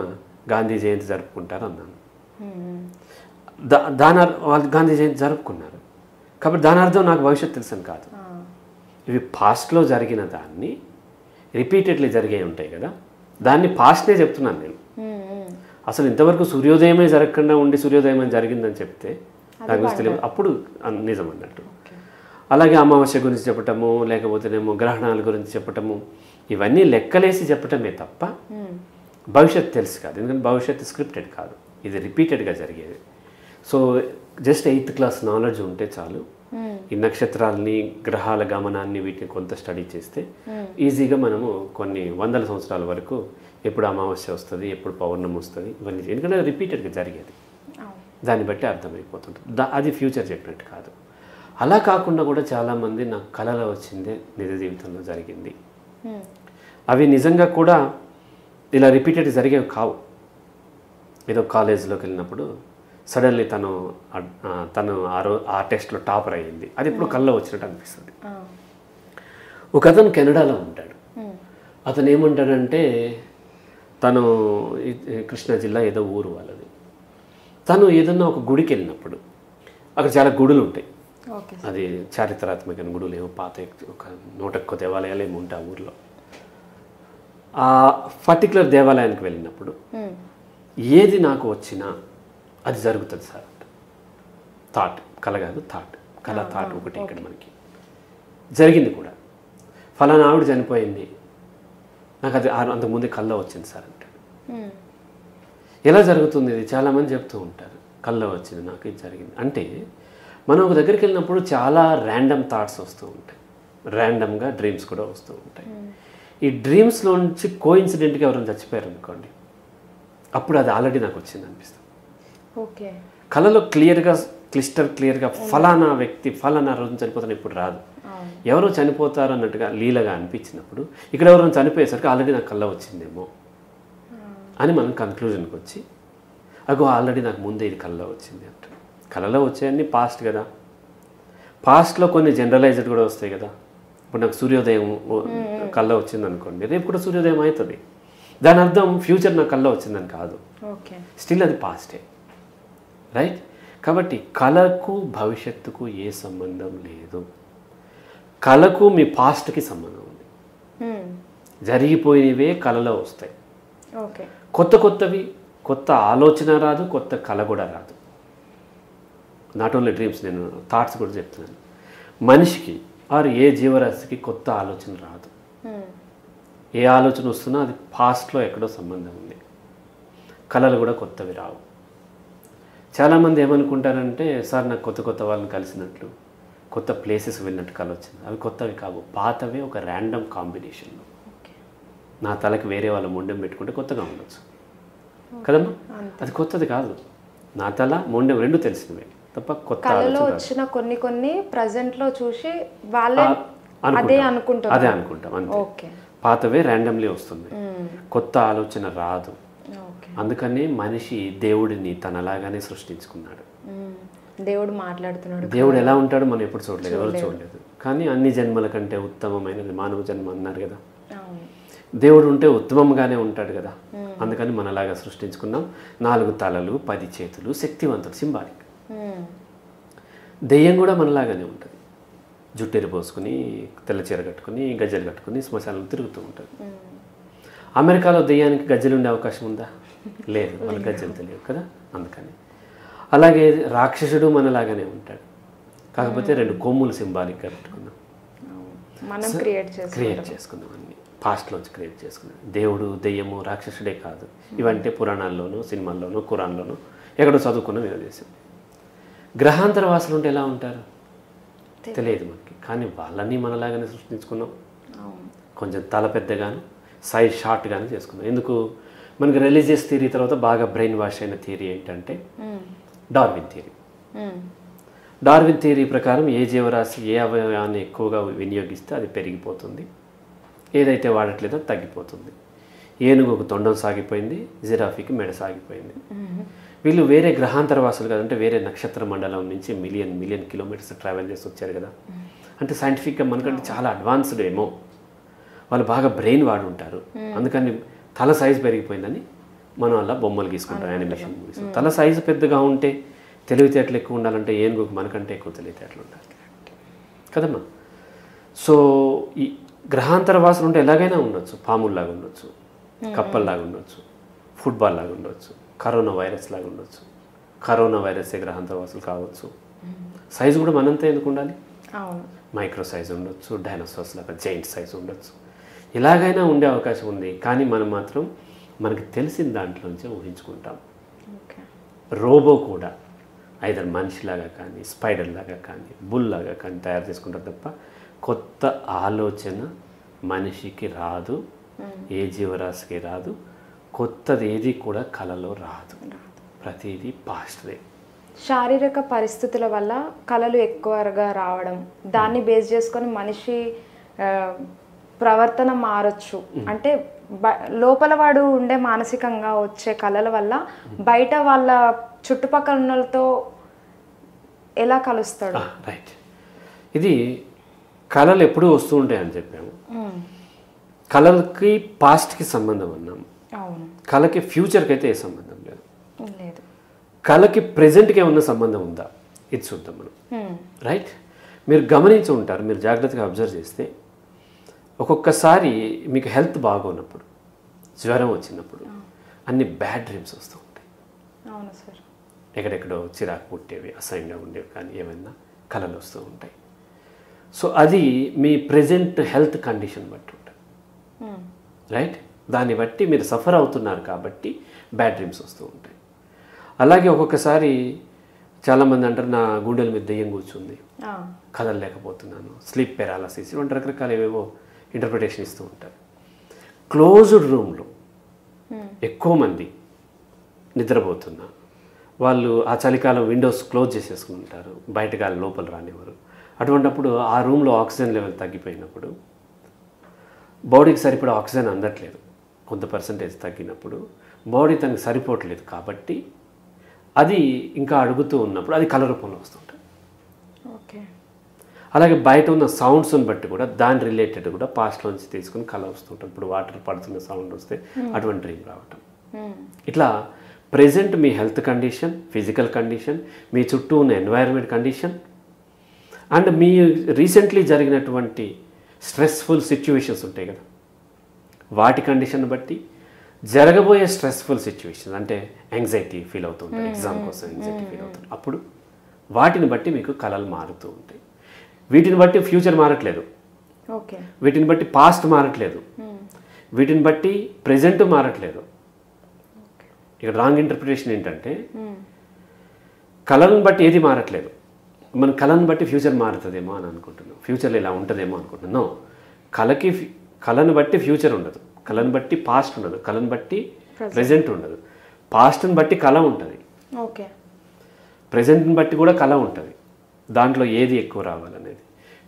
గాంధీ జయంతి జరుపుకుంటారు అన్నాను. వాళ్ళు గాంధీ జయంతి జరుపుకున్నారు కాబట్టి దాని అర్థం నాకు భవిష్యత్తు తెలుసని కాదు. ఇవి పాస్ట్లో జరిగిన దాన్ని రిపీటెడ్లీ జరిగే ఉంటాయి కదా, దాన్ని పాస్ట్నే చెప్తున్నాను నేను. అసలు ఇంతవరకు సూర్యోదయమే జరగకుండా ఉండి సూర్యోదయం జరిగిందని చెప్తే నాకు గురించి తెలియదు, అప్పుడు నిజం అన్నట్టు. అలాగే అమావాస్య గురించి చెప్పటము, లేకపోతేనేమో గ్రహణాల గురించి చెప్పటము, ఇవన్నీ లెక్కలేసి చెప్పటమే తప్ప భవిష్యత్తు తెలుసు కాదు. ఎందుకంటే భవిష్యత్తు స్క్రిప్టెడ్ కాదు, ఇది రిపీటెడ్గా జరిగేది. So just 8th class knowledge ఉంటే చాలు, ఈ నక్షత్రాలని, గ్రహాల గమనాన్ని, వీటిని కొంత స్టడీ చేస్తే ఈజీగా మనము కొన్ని వందల సంవత్సరాల వరకు ఎప్పుడు అమావాస్య వస్తుంది, ఎప్పుడు పౌర్ణమి వస్తుంది, ఇవన్నీ ఎందుకంటే రిపీటెడ్గా జరిగేది, దాన్ని బట్టి అర్థమైపోతుంటుంది. అది ఫ్యూచర్ చెప్పినట్టు కాదు. అలా కాకుండా కూడా చాలామంది నాకు కళలో వచ్చిందే నిజ జీవితంలో జరిగింది, అవి నిజంగా కూడా ఇలా రిపీటెడ్ జరిగేవి కావు. ఏదో కాలేజీలోకి వెళ్ళినప్పుడు సడన్లీ తను ఆ టెస్ట్లో టాపర్ అయ్యింది, అది ఇప్పుడు కళ్ళలో వచ్చినట్టు అనిపిస్తుంది. ఒక అతను కెనడాలో ఉంటాడు, అతను ఏమంటాడంటే తను కృష్ణా జిల్లా ఏదో ఊరు వాళ్ళది, తను ఏదన్నా ఒక గుడికి వెళ్ళినప్పుడు అక్కడ చాలా గుడులు ఉంటాయి, అది చారిత్రాత్మకమైన గుడులు ఏమో పాత ఒక 101 దేవాలయాలు ఏమో ఉంటాయి ఆ ఊర్లో. ఆ పర్టికులర్ దేవాలయానికి వెళ్ళినప్పుడు ఏది నాకు వచ్చినా అది జరుగుతుంది సార్ అంట. థాట్, కళ కాదు థాట్, థాట్ ఒకటి ఇక్కడ మనకి జరిగింది కూడా. ఫలానా ఆవిడ చనిపోయింది, నాకు అది అంతకుముందే కళ్ళలో వచ్చింది సార్ అంటాడు. ఎలా జరుగుతుంది ఇది? చాలామంది చెప్తూ ఉంటారు కళ్ళలో వచ్చింది, నాకు ఇది జరిగింది అంటే మనం ఒక దగ్గరికి వెళ్ళినప్పుడు చాలా ర్యాండమ్ థాట్స్ వస్తూ ఉంటాయి. ర్యాండమ్గా డ్రీమ్స్ కూడా వస్తూ ఉంటాయి. ఈ డ్రీమ్స్లో నుంచి కోఇన్సిడెంట్గా ఎవరైనా చచ్చిపోయారు అనుకోండి, అప్పుడు అది ఆల్రెడీ నాకు వచ్చింది అనిపిస్తుంది. ఓకే. కళలో క్లియర్గా ఫలానా వ్యక్తి ఫలానా రోజున చనిపోతాను ఇప్పుడు రాదు. ఎవరో చనిపోతారు అన్నట్టుగా లీలగా అనిపించినప్పుడు ఇక్కడ ఎవరైనా చనిపోయేసరికి ఆల్రెడీ నాకు కళ్ళ వచ్చిందేమో అని మనం కన్క్లూజన్కి వచ్చి అగో ఆల్రెడీ నాకు ముందే ఇది కళ్ళ వచ్చింది అంట. కళలో వచ్చాయన్నీ పాస్ట్ కదా, పాస్ట్లో కొన్ని జనరలైజ్డ్ కూడా వస్తాయి కదా. ఇప్పుడు నాకు సూర్యోదయం కళ్ళ వచ్చింది అనుకోండి, రేపు కూడా సూర్యోదయం అవుతుంది. దాని అర్థం ఫ్యూచర్ నాకు కళ్ళ వచ్చిందని కాదు, స్టిల్ అది పాస్టే, రైట్? కాబట్టి కళకు భవిష్యత్తుకు ఏ సంబంధం లేదు. కళకు మీ పాస్ట్కి సంబంధం ఉంది. జరిగిపోయినవే కళలో వస్తాయి. కొత్తవి కొత్త ఆలోచన రాదు, కొత్త కళ కూడా రాదు. నాట్ ఓన్లీ డ్రీమ్స్, నేను థాట్స్ కూడా చెప్తున్నాను. మనిషికి ఆర్ ఏ జీవరాశికి కొత్త ఆలోచన రాదు. ఏ ఆలోచన వస్తున్నా అది పాస్ట్లో ఎక్కడో సంబంధం ఉంది. కళలు కూడా కొత్తవి రావు. చాలామంది ఏమనుకుంటారంటే, సార్ నాకు కొత్త వాళ్ళని కలిసినట్లు, కొత్త ప్లేసెస్ వెళ్ళినట్టు కళ వచ్చింది. అవి కొత్తవి కావు, పాతవే ఒక ర్యాండమ్ కాంబినేషన్లో. నా తలకి వేరే వాళ్ళ మొండెం పెట్టుకుంటే కొత్తగా ఉండొచ్చు కదమ్మా, అది కొత్తది కాదు. నా తల మొండెం రెండు తెలిసినవే తప్ప కొత్త కళలో వచ్చిన కొన్ని ప్రజెంట్లో చూసి వాళ్ళే అదే అనుకుంటాం అంతే. పాతవే ర్యాండమ్లీ వస్తుంది, కొత్త ఆలోచన రాదు. అందుకని మనిషి దేవుడిని తనలాగానే సృష్టించుకున్నాడు. దేవుడు మాట్లాడుతున్నాడు. దేవుడు ఎలా ఉంటాడో మనం ఎప్పుడు చూడలేదు, ఎవరు చూడలేదు. కానీ అన్ని జన్మల కంటే ఉత్తమమైనది మానవ జన్మ అన్నారు కదా. దేవుడు ఉంటే ఉత్తమంగానే ఉంటాడు కదా, అందుకని మనలాగా సృష్టించుకున్నాం. 4 తలలు 10 చేతులు, శక్తివంతుడు, సింబాలిక్. దెయ్యం కూడా మనలాగానే ఉంటుంది. జుట్టెరు పోసుకుని, తెల్ల చీర కట్టుకుని, గజ్జలు కట్టుకుని శ్మశానంలో తిరుగుతూ ఉంటుంది. అమెరికాలో దెయ్యానికి గజ్జలు ఉండే అవకాశం ఉందా? లేదు, వాళ్ళ గజ్జలు తెలియవు కదా. అందుకని అలాగే రాక్షసుడు మనలాగానే ఉంటాడు, కాకపోతే 2 కొమ్ములు సింబాలిక్గా పెట్టుకున్నాం. మనం క్రియేట్ చేసుకున్నాం, అన్ని పాస్ట్లోంచి క్రియేట్ చేసుకున్నాం. దేవుడు దెయ్యము రాక్షసుడే కాదు, ఇవంటే పురాణాల్లోనూ సినిమాల్లోనూ ఖురాన్లోనూ ఎక్కడో చదువుకున్న వినదేశం. గ్రహాంతర వాసులు ఉంటే ఎలా ఉంటారు తెలియదు మనకి, కానీ వాళ్ళని మనలాగానే సృష్టించుకున్నాం. కొంచెం తల పెద్దగాను, సైజ్ షార్ట్గానే చేసుకున్నాం. ఎందుకు? మనకి రిలీజియస్ థియరీ తర్వాత బాగా బ్రెయిన్ వాష్ అయిన థియరీ ఏంటంటే డార్విన్ థియరీ. డార్విన్ థియరీ ప్రకారం ఏ జీవరాశి ఏ అవయవాన్ని ఎక్కువగా వినియోగిస్తే అది పెరిగిపోతుంది, ఏదైతే వాడట్లేదో తగ్గిపోతుంది. ఏనుగుకు తొండం సాగిపోయింది, జిరాఫీకి మెడ సాగిపోయింది. వీళ్ళు వేరే గ్రహాంతర వాసులు కదంటే వేరే నక్షత్ర మండలం నుంచి మిలియన్ కిలోమీటర్స్ ట్రావెల్ చేసి వచ్చారు కదా. అంటే సైంటిఫిక్గా మనకంటే చాలా అడ్వాన్స్డ్ ఏమో, వాళ్ళు బాగా బ్రెయిన్ వాడు ఉంటారు. అందుకని తల సైజు పెరిగిపోయిందని మనం అలా బొమ్మలు గీసుకుంటాం, యానిమేషన్ మూవీస్. తల సైజు పెద్దగా ఉంటే తెలివితేటలు ఎక్కువ ఉండాలంటే ఏనుగుకు మనకంటే ఎక్కువ తెలివితేటలు ఉండాలి కదమ్మా. సో ఈ గ్రహాంతర వాసులు ఉంటే ఎలాగైనా ఉండొచ్చు, పాముల్లాగా ఉండొచ్చు, కప్పల్లాగా ఉండొచ్చు, ఫుట్బాల్ లాగా ఉండొచ్చు, కరోనా వైరస్ లాగా ఉండొచ్చు. కరోనా వైరస్ గ్రహాంతర వాసులు కావచ్చు. సైజు కూడా మనంతా ఎందుకు ఉండాలి? మైక్రో సైజు ఉండొచ్చు, డైనోసార్స్ లాగా జైంట్ సైజు ఉండొచ్చు. ఎలాగైనా ఉండే అవకాశం ఉంది, కానీ మనం మాత్రం మనకి తెలిసిన దాంట్లోంచే ఊహించుకుంటాం. రోబో కూడా ఐదర్ మనిషిలాగా కానీ, స్పైడర్ లాగా కానీ, బుల్ లాగా కానీ తయారు చేసుకుంటారు తప్ప కొత్త ఆలోచన మనిషికి రాదు, ఏ జీవరాశికి రాదు. కొత్తది ఏది కూడా కళలో రాదు, ప్రతిదీ పాస్ట్దే. శారీరక పరిస్థితుల వల్ల కళలు ఎక్కువగా రావడం, దాన్ని బేస్ చేసుకొని మనిషి ప్రవర్తన మారచ్చు. అంటే లోపల వాడు ఉండే మానసికంగా వచ్చే కళల వల్ల బయట వాళ్ళ చుట్టుపక్కల ఉన్నతో ఎలా కలుస్తాడు? రైట్, ఇది కళలు ఎప్పుడూ వస్తూ ఉంటాయని చెప్పాము. కళలకి పాస్ట్కి సంబంధం అన్నాము, కళకి ఫ్యూచర్కి అయితే ఏ సంబంధం లేదు. కళకి ప్రెజెంట్కి ఏమన్నా సంబంధం ఉందా ఇది చూద్దాం మనం. రైట్, మీరు గమనించి ఉంటారు, మీరు జాగ్రత్తగా అబ్జర్వ్ చేస్తే ఒక్కొక్కసారి మీకు హెల్త్ బాగోనప్పుడు, జ్వరం వచ్చినప్పుడు అన్ని బ్యాడ్ డ్రీమ్స్ వస్తూ ఉంటాయి. అవును సార్. ఎక్కడెక్కడో చిరాకు పుట్టేవి, అసహ్యంగా ఉండేవి కానీ ఏమైనా కళలు వస్తూ ఉంటాయి. సో అది మీ ప్రెజెంట్ హెల్త్ కండిషన్ బట్టి ఉంటుంది. రైట్, దాన్ని బట్టి మీరు సఫర్ అవుతున్నారు కాబట్టి బ్యాడ్ డ్రీమ్స్ వస్తూ ఉంటాయి. అలాగే ఒక్కొక్కసారి చాలామంది అంటారు నా గుండెల మీద దెయ్యం కూర్చుంది, కదలలేకపోతున్నాను, స్లీప్ పెరాలసిస్, ఇటువంటి రకరకాల ఏవేవో ఇంటర్ప్రిటేషన్ ఇస్తూ ఉంటారు. క్లోజ్డ్ రూమ్లో ఎక్కువ మంది నిద్రపోతున్నా వాళ్ళు ఆ చలికాలం విండోస్ క్లోజ్ చేసేసుకుని ఉంటారు, బయట గాలి లోపల రానివ్వరు. అటువంటిప్పుడు ఆ రూమ్లో ఆక్సిజన్ లెవెల్ తగ్గిపోయినప్పుడు, బాడీకి సరిపడా ఆక్సిజన్ అందట్లేదు, కొంత పర్సంటేజ్ తగ్గినప్పుడు బాడీ తనకి సరిపోవట్లేదు కాబట్టి అది ఇంకా అడుగుతూ ఉన్నప్పుడు అది కళ రూపంలో వస్తుంటుంది. ఓకే. అలాగే బయట ఉన్న సౌండ్స్ని బట్టి కూడా దాని రిలేటెడ్ కూడా పాస్ట్లోంచి తీసుకుని కళ వస్తుంటుంది. ఇప్పుడు వాటర్ పడుతున్న సౌండ్ వస్తే అటువంటి డ్రీమ్ రావటం. ఇట్లా ప్రెజెంట్ మీ హెల్త్ కండిషన్, ఫిజికల్ కండిషన్, మీ చుట్టూ ఉన్న environment condition and me recently జరిగినటువంటి స్ట్రెస్ఫుల్ సిచ్యువేషన్స్ ఉంటాయి కదా, వాటి కండిషన్ బట్టి జరగబోయే స్ట్రెస్ఫుల్ సిచ్యువేషన్ అంటే యాంగ్జైటీ ఫీల్ అవుతుంటాయి, ఎగ్జామ్ కోసం యాంగ్జైటీ ఫీల్ అవుతుంది, అప్పుడు వాటిని బట్టి మీకు కళలు మారుతూ ఉంటాయి. వీటిని బట్టి ఫ్యూచర్ మారట్లేదు, ఓకే, వీటిని బట్టి పాస్ట్ మారట్లేదు, వీటిని బట్టి ప్రెజెంట్ మారట్లేదు. ఇక్కడ రాంగ్ ఇంటర్ప్రిటేషన్ ఏంటంటే కళలను బట్టి ఏది మారట్లేదు, మన కళను బట్టి ఫ్యూచర్ మారుతుందేమో అని అనుకుంటున్నాం, ఫ్యూచర్లో ఇలా ఉంటుందేమో అనుకుంటున్నాం. కళను బట్టి ఫ్యూచర్ ఉండదు, కళను బట్టి పాస్ట్ ఉండదు, కళను బట్టి ప్రెజెంట్ ఉండదు. పాస్ట్ని బట్టి కళ ఉంటుంది, ఓకే, ప్రెజెంట్ని బట్టి కూడా కళ ఉంటుంది. దాంట్లో ఏది ఎక్కువ రావాలనేది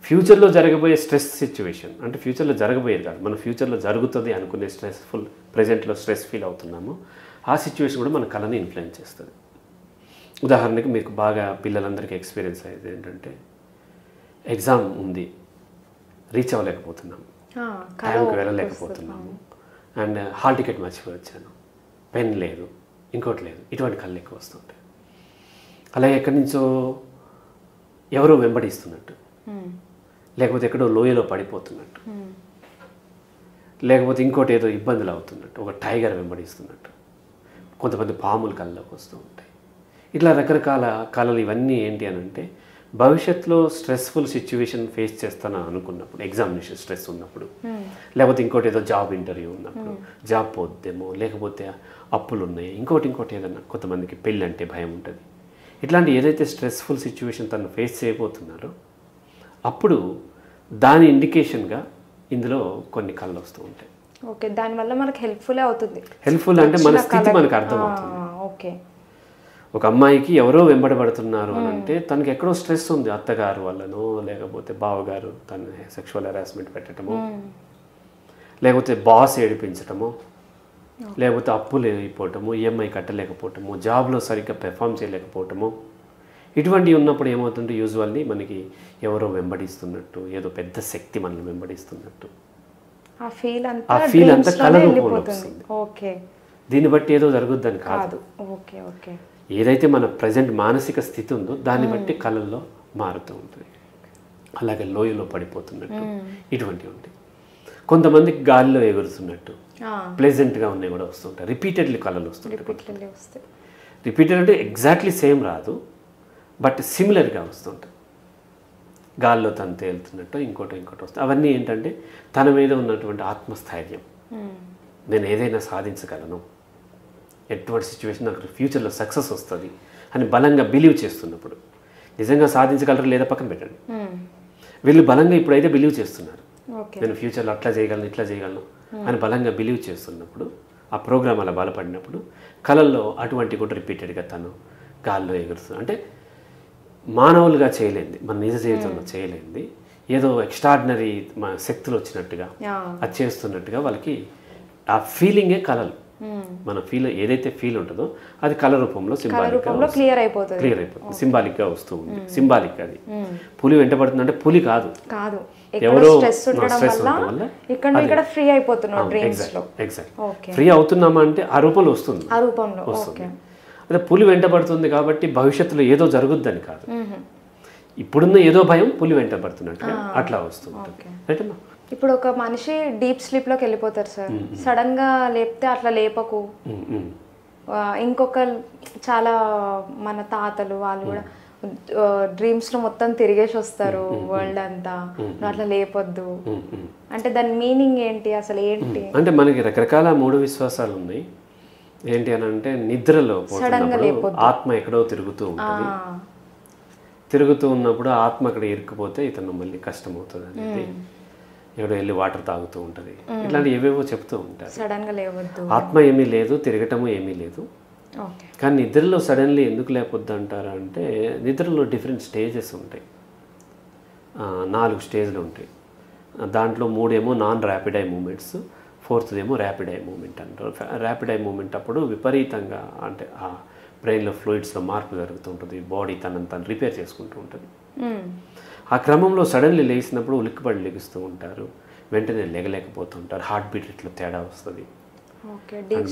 ఫ్యూచర్లో జరగబోయే స్ట్రెస్ సిచ్యువేషన్, అంటే ఫ్యూచర్లో జరగబోయేది కాదు, మన ఫ్యూచర్లో జరుగుతుంది అనుకునే స్ట్రెస్ఫుల్, ప్రెజెంట్లో స్ట్రెస్ ఫీల్ అవుతున్నాము, ఆ సిచ్యువేషన్ కూడా మన కళని ఇన్ఫ్లుయెన్స్ చేస్తుంది. ఉదాహరణకి మీకు బాగా పిల్లలందరికీ ఎక్స్పీరియన్స్ అయ్యేది ఏంటంటే ఎగ్జామ్ ఉంది, రీచ్ అవ్వలేకపోతున్నాము, టైంకి వెళ్ళలేకపోతున్నాము, అండ్ హాల్ టికెట్ మర్చిపోయి వచ్చాను, పెన్ లేదు, ఇంకోటి లేదు, ఇటువంటి కళ్ళు ఎక్కువ వస్తుంటాయి. అలాగే ఎక్కడి నుంచో ఎవరో వెంబడిస్తున్నట్టు, లేకపోతే ఎక్కడో లోయలో పడిపోతున్నట్టు, లేకపోతే ఇంకోటి ఏదో ఇబ్బందులు అవుతున్నట్టు, ఒక టైగర్ వెంబడిస్తున్నట్టు, కొంతమంది పాములు కళ్ళలోకి వస్తూ ఉంటాయి. ఇట్లా రకరకాల కళలు. ఇవన్నీ ఏంటి అని అంటే భవిష్యత్తులో స్ట్రెస్ఫుల్ సిచ్యువేషన్ ఫేస్ చేస్తాను అనుకున్నప్పుడు, ఎగ్జామినేషన్ స్ట్రెస్ ఉన్నప్పుడు, లేకపోతే ఇంకోటి ఏదో జాబ్ ఇంటర్వ్యూ ఉన్నప్పుడు, జాబ్ పోద్దేమో, లేకపోతే అప్పులు ఉన్నాయి, ఇంకోటి ఏదన్నా, కొంతమందికి పెళ్ళి అంటే భయం ఉంటుంది. ఇట్లాంటి ఏదైతే స్ట్రెస్ఫుల్ సిచ్యువేషన్ తను ఫేస్ చేయబోతున్నారో అప్పుడు దాని ఇండికేషన్గా ఇందులో కొన్ని కళ్ళు వస్తూ ఉంటాయి. ఓకే, దానివల్ల మనకు హెల్ప్ఫుల్ అవుతుంది. హెల్ప్ఫుల్ అంటే మన స్థితి మనకు అర్థమవుతుంది. ఓకే, ఒక అమ్మాయికి ఎవరో వెంబడబడుతున్నారు అని అంటే తనకి ఎక్కడో స్ట్రెస్ ఉంది, అత్తగారు వల్లనో, లేకపోతే బావగారు తను సెక్షువల్ హెరాస్మెంట్ పెట్టడమో, లేకపోతే బాస్ ఏడిపించటమో, లేకపోతే అప్పులు అయిపోవటము, ఈఎంఐ కట్టలేకపోవటము, జాబ్లో సరిగ్గా పెర్ఫామ్ చేయలేకపోవటము, ఇటువంటివి ఉన్నప్పుడు ఏమవుతుంటే యూజువల్లీ మనకి ఎవరో వెంబడిస్తున్నట్టు, ఏదో పెద్ద శక్తి మనల్ని వెంబడిస్తున్నట్టు ఆ ఫీల్ అంతా కళ రూపంలో వస్తుంది. ఓకే, దీన్ని బట్టి ఏదో జరుగుద్దని కాదు. ఓకే, ఓకే, ఏదైతే మన ప్రజెంట్ మానసిక స్థితి ఉందో దాన్ని బట్టి కళల్లో మారుతూ ఉంటుంది. అలాగే లోయలో పడిపోతున్నట్టు ఇటువంటివి ఉంటాయి. కొంతమందికి గాలిలో ఎగురుతున్నట్టు, ప్లెజెంట్గా ఉన్నాయి కూడా వస్తుంటాయి. రిపీటెడ్లీ కళలు వస్తుంటాయి. రిపీటెడ్ అంటే ఎగ్జాక్ట్లీ సేమ్ రాదు, బట్ సిమిలర్గా వస్తుంటాయి. గాల్లో తను తేలుతున్నట్టు ఇంకోటి వస్తుంది. అవన్నీ ఏంటంటే తన మీద ఉన్నటువంటి ఆత్మస్థైర్యం, నేను ఏదైనా సాధించగలను, ఎటువంటి సిచ్యువేషన్ నాకు ఫ్యూచర్లో సక్సెస్ వస్తుంది అని బలంగా బిలీవ్ చేస్తున్నప్పుడు, నిజంగా సాధించగలరు లేదా పక్కన పెట్టండి, వీళ్ళు బలంగా ఇప్పుడైతే బిలీవ్ చేస్తున్నారు, నేను ఫ్యూచర్లో అట్లా చేయగలను, ఇట్లా చేయగలను అని బలంగా బిలీవ్ చేస్తున్నప్పుడు, ఆ ప్రోగ్రామ్ అలా బలపడినప్పుడు కళల్లో అటువంటి కూడా రిపీటెడ్గా తను గాల్లో ఎగురుతుంది. అంటే మానవులుగా చేయలేంది, మన నిజ జీవితంలో చేయలేంది, ఏదో ఎక్స్ట్రాడినరీ మన శక్తులు వచ్చినట్టుగా అది చేస్తున్నట్టుగా వాళ్ళకి ఆ ఫీలింగే కళలు. మన ఏదైతే ఫీల్ ఉంటుందో అది కళ రూపంలో క్లియర్ అయిపోతుంది, సింబాలిక్గా వస్తూ ఉంది. సింబాలిక్ అది. పులి వెంటబడుతుంది అంటే పులి కాదు, ఎవరో స్ట్రెస్ వల్ల ఫ్రీ అవుతున్నామా అంటే ఆ రూపంలో వస్తుంది. అదే పులి వెంటబడుతుంది కాబట్టి భవిష్యత్తులో ఏదో జరుగుద్దని కాదు, ఇప్పుడున్న ఏదో భయం పులి వెంటబడుతున్నట్టుగా అట్లా వస్తుంది. రైటమ్మా? ఇప్పుడు ఒక మనిషి డీప్ స్లీప్ లోకి వెళ్ళిపోతారు సార్, సడన్ గా లేపితే అట్లా లేపకు. ఇంకొక చాలా మన తాతలు వాళ్ళు కూడా డ్రీమ్స్ లో మొత్తం తిరిగేసి వస్తారు వరల్డ్ అంతా, అట్లా లేపొద్దు అంటే దాని మీనింగ్ ఏంటి, అసలు ఏంటి? అంటే మనకి రకరకాల మూఢ విశ్వాసాలు ఉన్నాయి. ఏంటి అని అంటే నిద్రలో సడన్ గా పోతున్నప్పుడు ఆత్మ ఎక్కడో తిరుగుతూ ఉంటుంది. తిరుగుతూ ఉన్నప్పుడు ఆత్మ అక్కడ ఇరుక్కుపోతే ఇతను మళ్ళీ కష్టం అవుతుంది అనేది, ఎక్కడో వెళ్ళి వాటర్ తాగుతూ ఉంటుంది, ఇట్లాంటి ఏవేవో చెప్తూ ఉంటారు. సడన్ గా లేవద్దు, ఆత్మ ఏమీ లేదు, తిరగటము ఏమీ లేదు. కానీ నిద్రలో సడన్లీ ఎందుకు లేపొద్దు అంటారు అంటే నిద్రలో డిఫరెంట్ స్టేజెస్ ఉంటాయి, 4 స్టేజ్లు ఉంటాయి. దాంట్లో 3 ఏమో non rapid eye movements, 4th ఏమో ర్యాపిడ్ ఐ మూమెంట్ అంటారు. ర్యాపిడ్ ఐ మూమెంట్ అప్పుడు విపరీతంగా అంటే ఆ బ్రెయిన్లో ఫ్లూయిడ్స్లో మార్పు జరుగుతూ ఉంటుంది, బాడీ తనని తను రిపేర్ చేసుకుంటూ ఉంటుంది. ఆ క్రమంలో సడన్లీ లేచినప్పుడు ఉలిక్కిపడి లెగుస్తూ ఉంటారు, వెంటనే లేగలేకపోతుంటారు, హార్ట్ బీట్ ఇట్లా తేడా వస్తుంది,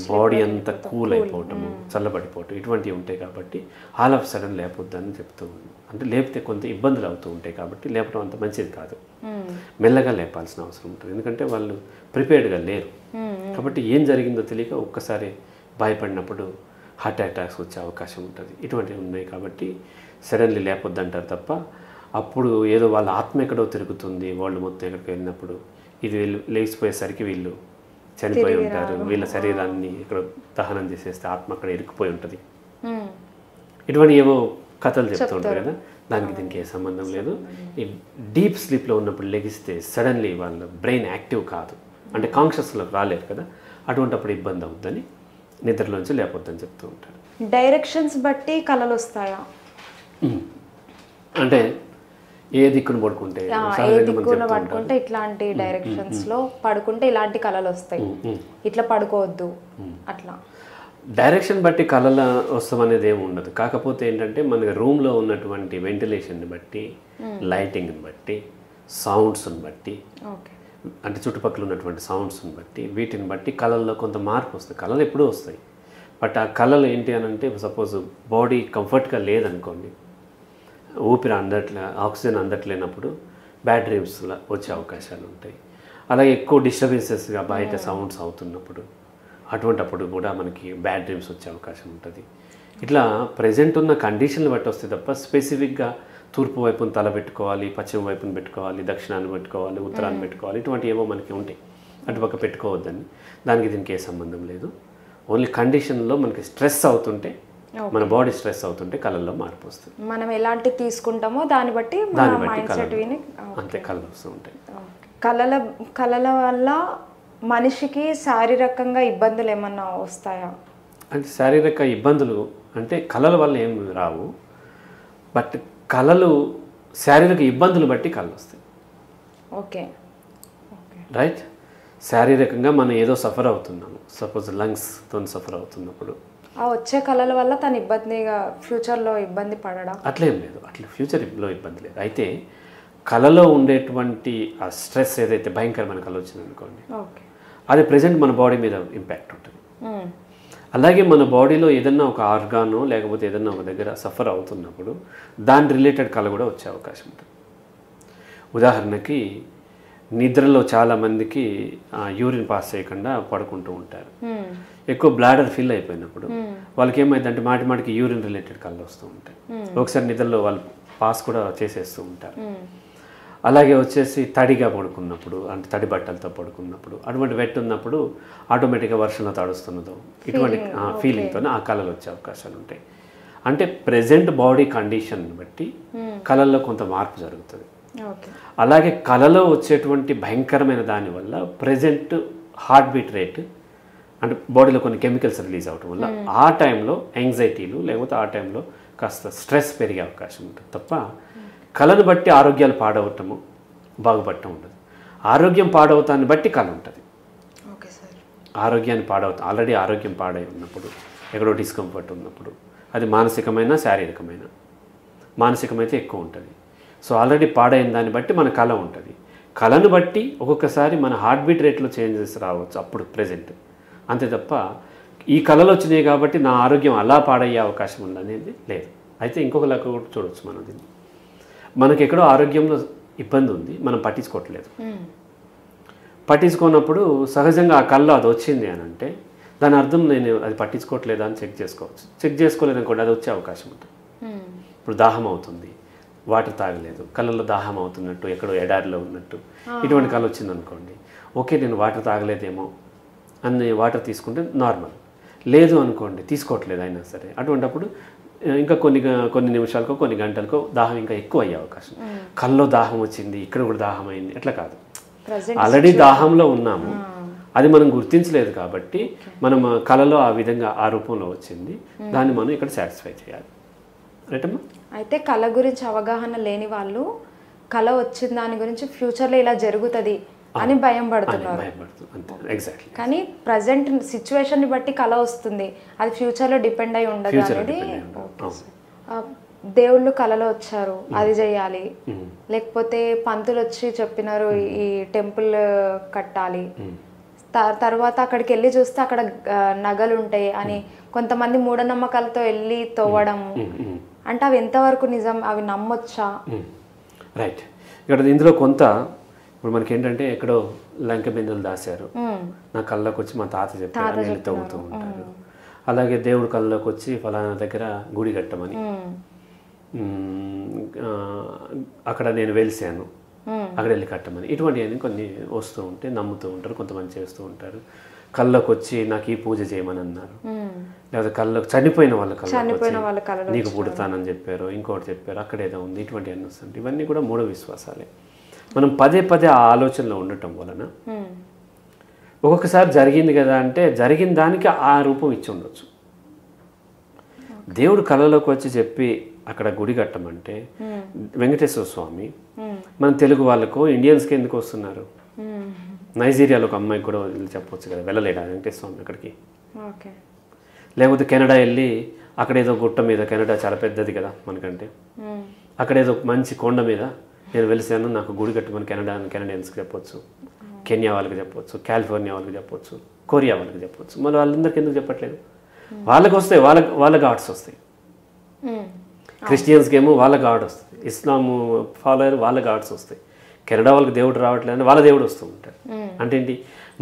బాడీ అంతా కూల్ అయిపోవటము, చల్లబడిపోవటం ఇటువంటివి ఉంటాయి. కాబట్టి ఆల్ ఆఫ్ సడన్ లేపొద్దని చెప్తూ అంటే లేపితే కొంత ఇబ్బందులు అవుతూ ఉంటాయి కాబట్టి లేపడం అంత మంచిది కాదు, మెల్లగా లేపాల్సిన అవసరం ఉంటుంది. ఎందుకంటే వాళ్ళు ప్రిపేర్డ్గా లేరు కాబట్టి ఏం జరిగిందో తెలియక ఒక్కసారి భయపడినప్పుడు హార్ట్ అటాక్స్ వచ్చే అవకాశం ఉంటుంది. ఇటువంటివి ఉన్నాయి కాబట్టి సడన్లీ లేపొద్దు అంటారు తప్ప అప్పుడు ఏదో వాళ్ళ ఆత్మ ఎక్కడో తిరుగుతుంది, వాళ్ళు మొత్తం ఎక్కడికి వెళ్ళినప్పుడు ఇది వీళ్ళు లేచిపోయేసరికి వీళ్ళు చనిపోయి ఉంటారు, వీళ్ళ శరీరాన్ని ఇక్కడ దహనం చేసేస్తే ఆత్మ అక్కడ ఇరుక్కుపోయి ఉంటుంది, ఇటువంటి ఏవో కథలు చెప్తూ ఉంటారు కదా. దానికి దీనికి ఏ సంబంధం లేదు. ఈ డీప్ స్లీప్లో ఉన్నప్పుడు లెగిస్తే సడన్లీ వాళ్ళ బ్రెయిన్ యాక్టివ్ కాదు, అంటే కాన్షియస్లోకి రాలేరు కదా, అటువంటిప్పుడు ఇబ్బంది అవుద్దని నిద్రలోంచి లేపొద్దని చెప్తూ ఉంటారు. డైరెక్షన్స్ బట్టి కళలు వస్తాయా? అంటే ఏ దిక్కును పడుకుంటే పడుకుంటే ఇట్లాంటి డైరెక్షన్స్ లో పడుకుంటే ఇలాంటి కళలు వస్తాయి, ఇట్లా పడుకోవద్దు అట్లా డైరెక్షన్ బట్టి కళల వస్తాం అనేది ఏమి ఉండదు. కాకపోతే ఏంటంటే మనకి రూమ్లో ఉన్నటువంటి వెంటిలేషన్ని బట్టి, లైటింగ్ని బట్టి, సౌండ్స్ని బట్టి, అంటే చుట్టుపక్కల ఉన్నటువంటి సౌండ్స్ని బట్టి, వీటిని బట్టి కళల్లో కొంత మార్పు వస్తుంది. కళలు ఎప్పుడూ వస్తాయి, బట్ ఆ కళలు ఏంటి అని అంటే సపోజ్ బాడీ కంఫర్ట్గా లేదనుకోండి, ఊపిరి ఆక్సిజన్ అందట్లేనప్పుడు బ్యాడ్ డ్రీమ్స్ వచ్చే అవకాశాలు ఉంటాయి. అలాగే ఎక్కువ డిస్టర్బెన్సెస్గా బయట సౌండ్స్ అవుతున్నప్పుడు అటువంటప్పుడు కూడా మనకి బ్యాడ్ డ్రీమ్స్ వచ్చే అవకాశం ఉంటుంది. ఇట్లా ప్రజెంట్ ఉన్న కండిషన్లు బట్టి వస్తే తప్ప స్పెసిఫిక్గా తూర్పు వైపున తల పెట్టుకోవాలి, పశ్చిమ వైపున పెట్టుకోవాలి, దక్షిణాన్ని పెట్టుకోవాలి, ఉత్తరాన్ని పెట్టుకోవాలి, ఇటువంటి ఏవో మనకి ఉంటాయి, అటుపక్క పెట్టుకోవద్దని. దానికి దీనికి ఏ సంబంధం లేదు. ఓన్లీ కండిషన్లో మనకి స్ట్రెస్ అవుతుంటే, మన బాడీ స్ట్రెస్ అవుతుంటే కళల్లో మార్పు వస్తుంది. మనం ఎలాంటి తీసుకుంటామో దాన్ని బట్టి అంతే కళలు వస్తూ ఉంటాయి. కళల వల్ల మనిషికి శారీరకంగా ఇబ్బందులు ఏమన్నా వస్తాయా? అంటే శారీరక ఇబ్బందులు అంటే కళల వల్ల ఏం రావు, బట్ కళలు శారీరక ఇబ్బందులు బట్టి కళలు వస్తాయి. Okay right. శారీరకంగా మనం ఏదో సఫర్ అవుతున్నాము, సపోజ్ లంగ్స్తో సఫర్ అవుతున్నప్పుడు వచ్చే కళల వల్ల తను ఇబ్బందిగా ఫ్యూచర్లో ఇబ్బంది పడడం అట్లేం లేదు, అట్లా ఫ్యూచర్లో ఇబ్బంది లేదు. అయితే కళలో ఉండేటువంటి ఆ స్ట్రెస్ ఏదైతే భయంకరమైన కళ వచ్చింది అనుకోండి, అది ప్రజెంట్ మన బాడీ మీద ఇంపాక్ట్ ఉంటుంది. అలాగే మన బాడీలో ఏదన్నా ఒక ఆర్గానో లేకపోతే ఏదన్నా ఒక దగ్గర సఫర్ అవుతున్నప్పుడు దాని రిలేటెడ్ కళ కూడా వచ్చే అవకాశం ఉంటుంది. ఉదాహరణకి నిద్రలో చాలామందికి యూరిన్ పాస్ చేయకుండా పడుకుంటూ ఉంటారు. ఎక్కువ బ్లాడర్ ఫిల్ అయిపోయినప్పుడు వాళ్ళకి ఏమైందంటే మాటికి యూరిన్ రిలేటెడ్ కళ్ళు వస్తూ ఉంటాయి. ఒకసారి నిద్రలో వాళ్ళు పాస్ కూడా చేసేస్తూ ఉంటారు. అలాగే వచ్చేసి తడిగా పడుకున్నప్పుడు, అంటే తడి బట్టలతో పడుకున్నప్పుడు, అటువంటి వెట్ ఉన్నప్పుడు ఆటోమేటిక్గా వర్షంలో తడుస్తున్నదో ఇటువంటి ఫీలింగ్తో ఆ కళలు వచ్చే అవకాశాలు ఉంటాయి. అంటే ప్రెజెంట్ బాడీ కండిషన్ బట్టి కళల్లో కొంత మార్పు జరుగుతుంది. అలాగే కళలో వచ్చేటువంటి భయంకరమైన దానివల్ల ప్రెజెంట్ హార్ట్ బీట్ రేట్, అంటే బాడీలో కొన్ని కెమికల్స్ రిలీజ్ అవడం వల్ల ఆ టైంలో యాంగ్జైటీలు లేకపోతే ఆ టైంలో కాస్త స్ట్రెస్ పెరిగే అవకాశం ఉంటుంది తప్ప కళను బట్టి ఆరోగ్యాలు పాడవటము బాగుపడటం ఉండదు. ఆరోగ్యం పాడవుతాన్ని బట్టి కళ ఉంటుంది. ఆరోగ్యాన్ని ఆల్రెడీ ఆరోగ్యం పాడై ఉన్నప్పుడు, ఎక్కడో డిస్కంఫర్ట్ ఉన్నప్పుడు, అది మానసికమైన శారీరకమైన, మానసికమైతే ఎక్కువ ఉంటుంది. సో ఆల్రెడీ పాడైన దాన్ని బట్టి మన కళ ఉంటుంది. కళను బట్టి ఒక్కొక్కసారి మన హార్ట్ బీట్ రేట్లో చేంజెస్ రావచ్చు అప్పుడు ప్రెజెంట్, అంతే తప్ప ఈ కళలు వచ్చినాయి కాబట్టి నా ఆరోగ్యం అలా పాడయ్యే అవకాశం ఉందనేది లేదు. అయితే ఇంకొక లెక్క కూడా చూడవచ్చు మనం దీన్ని. మనకి ఎక్కడో ఆరోగ్యంలో ఇబ్బంది ఉంది, మనం పట్టించుకోవట్లేదు. పట్టించుకున్నప్పుడు సహజంగా ఆ కళ్ళలో అది వచ్చింది అని అంటే దాని అర్థం నేను అది పట్టించుకోవట్లేదా అని చెక్ చేసుకోవచ్చు. చెక్ చేసుకోలేదనుకోండి అది వచ్చే అవకాశం ఉంటుంది. ఇప్పుడు దాహం అవుతుంది, వాటర్ తాగలేదు, కళ్ళల్లో దాహం అవుతున్నట్టు, ఎక్కడో ఎడారిలో ఉన్నట్టు ఇటువంటి కళ వచ్చిందనుకోండి, ఓకే నేను వాటర్ తాగలేదేమో అని వాటర్ తీసుకుంటే నార్మల్. లేదు అనుకోండి, తీసుకోవట్లేదు అయినా సరే, అటువంటప్పుడు ఇంకా కొన్ని నిమిషాలకో కొన్ని గంటలకో దాహం ఇంకా ఎక్కువ అయ్యే అవకాశం. కల్లో దాహం వచ్చింది, ఇక్కడ కూడా దాహం అయింది, అట్లా కాదు. ఆల్రెడీ దాహంలో ఉన్నాము, అది మనం గుర్తించలేదు కాబట్టి మనం కళలో ఆ విధంగా ఆ రూపంలో వచ్చింది, దాన్ని మనం ఇక్కడ సాటిస్ఫై చేయాలి. రైటమ్మా? అయితే కళ గురించి అవగాహన లేని వాళ్ళు కళ వచ్చిన దాని గురించి ఫ్యూచర్లో ఇలా జరుగుతుంది అని భయం పడుతున్నారు. ఎగ్జాక్ట్లీ. కానీ ప్రజెంట్ సిచ్యువేషన్ని బట్టి కళ వస్తుంది, అది ఫ్యూచర్లో డిపెండ్ అయి ఉండదు అనేది. దేవుళ్ళు కళలో వచ్చారు, అది చేయాలి, లేకపోతే పంతులు వచ్చి చెప్పినారు ఈ టెంపుల్ కట్టాలి, తర్వాత అక్కడికి వెళ్ళి చూస్తే అక్కడ నగలు ఉంటాయి అని కొంతమంది మూఢనమ్మకాలతో వెళ్ళి తవ్వడము, అంటే అవి ఎంతవరకు నిజం, అవి నమ్మొచ్చా? రైట్. ఇక్కడ ఇందులో కొంత ఇప్పుడు మనకి ఏంటంటే ఎక్కడో లంక బిందెలు దాశారు, నా కళ్ళలోకి వచ్చి మా తాత చెప్పారు అని తవ్వుతూ ఉంటారు. అలాగే దేవుడు కళ్ళలోకి వచ్చి ఫలానా దగ్గర గుడి కట్టమని, అక్కడ నేను వెలిసాను అక్కడ వెళ్ళి కట్టమని, ఇటువంటివన్నీ కొన్ని వస్తూ ఉంటే నమ్ముతూ ఉంటారు, కొంతమంది చేస్తూ ఉంటారు. కళ్ళలోకి వచ్చి నాకు ఈ పూజ చేయమని అన్నారు, లేదా కళ్ళలోకి చనిపోయిన వాళ్ళ కళ్ళలోకి నీకు పుడతానని చెప్పారు, ఇంకోటి చెప్పారు, అక్కడ ఏదో ఉంది, ఇటువంటివన్నీ వస్తుంటాయి. ఇవన్నీ కూడా మూఢ విశ్వాసాలే. మనం పదే పదే ఆ ఆలోచనలో ఉండటం వలన ఒక్కొక్కసారి జరిగింది కదా అంటే జరిగిన దానికి ఆ రూపం ఇచ్చి ఉండొచ్చు. దేవుడు కళలోకి వచ్చి చెప్పి అక్కడ గుడి కట్టమంటే వెంకటేశ్వర స్వామి మన తెలుగు వాళ్ళకు ఇండియన్స్కి ఎందుకు వస్తున్నారు? నైజీరియాలో ఒక అమ్మాయికి కూడా చెప్పవచ్చు కదా, వెళ్ళలేడా వెంకటేశ్వర స్వామి అక్కడికి? లేకపోతే కెనడా వెళ్ళి అక్కడ ఏదో గుట్ట మీద, కెనడా చాలా పెద్దది కదా మనకంటే, అక్కడ ఏదో మంచి కొండ మీద నేను వెలిసాను నాకు గుడి కట్టమని కెనడియన్స్కి చెప్పొచ్చు, కెన్యా వాళ్ళకి చెప్పొచ్చు, కాలిఫోర్నియా వాళ్ళకి చెప్పొచ్చు, కొరియా వాళ్ళకి చెప్పొచ్చు. మళ్ళీ వాళ్ళందరికీ ఎందుకు చెప్పట్లేదు? వాళ్ళకి వస్తాయి, వాళ్ళ గాడ్స్ వస్తాయి. క్రిస్టియన్స్కి ఏమో వాళ్ళ గాడ్ వస్తుంది, ఇస్లాం ఫాలోయర్ వాళ్ళ గాడ్స్ వస్తాయి, కెనడా వాళ్ళకి దేవుడు రావట్లేదు వాళ్ళ దేవుడు వస్తూ ఉంటాడు. అంటే ఏంటి,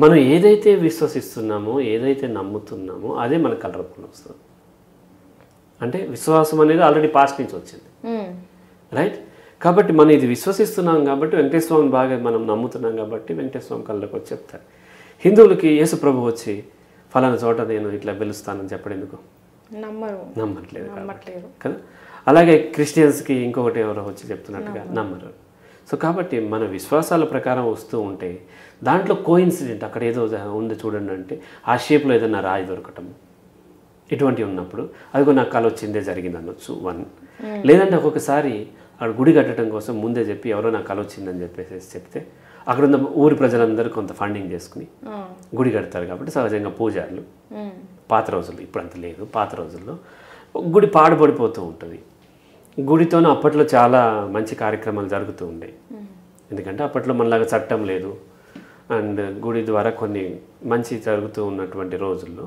మనం ఏదైతే విశ్వసిస్తున్నామో ఏదైతే నమ్ముతున్నామో అదే మన కళ రూపంలో వస్తుంది. అంటే విశ్వాసం అనేది ఆల్రెడీ పాస్ట్ నుంచి వచ్చింది, రైట్? కాబట్టి మనం ఇది విశ్వసిస్తున్నాం కాబట్టి వెంకటేశ్వర స్వామిని బాగా మనం నమ్ముతున్నాం కాబట్టి వెంకటేశ్వర స్వామి కళ్ళలోకి వచ్చి చెప్తారు. హిందువులకి యేసు ప్రభు వచ్చి ఫలానా చోట నేను ఇట్లా పిలుస్తానని చెప్పడం ఎందుకు? నమ్మట్లేదు కదా. అలాగే క్రిస్టియన్స్కి ఇంకొకటి ఎవరో వచ్చి చెప్తున్నట్టుగా నమ్మరు. సో కాబట్టి మన విశ్వాసాల ప్రకారం వస్తూ ఉంటే దాంట్లో కోఇన్సిడెంట్ అక్కడ ఏదో ఉంది చూడండి అంటే ఆ షేప్లో ఏదైనా రాయి దొరకటం, ఇటువంటివి ఉన్నప్పుడు అదిగో నాకు కళ వచ్చిందే జరిగింది అనొచ్చు. 1 లేదంటే ఒక్కొక్కసారి అక్కడ గుడి కట్టడం కోసం ముందే చెప్పి ఎవరో నాకు కళ వచ్చిందని చెప్పేసి చెప్తే అక్కడ ఉన్న ఊరి ప్రజలందరూ కొంత ఫండింగ్ చేసుకుని గుడి కడతారు. కాబట్టి సహజంగా పూజారులు పాత రోజుల్లో, ఇప్పుడు అంత లేదు, పాత రోజుల్లో గుడి పాడుపడిపోతూ ఉంటుంది. గుడితోనూ అప్పట్లో చాలా మంచి కార్యక్రమాలు జరుగుతూ ఉండేవి, ఎందుకంటే అప్పట్లో మనలాగా చట్టం లేదు అండ్ గుడి ద్వారా కొన్ని మంచి జరుగుతూ ఉన్నటువంటి రోజుల్లో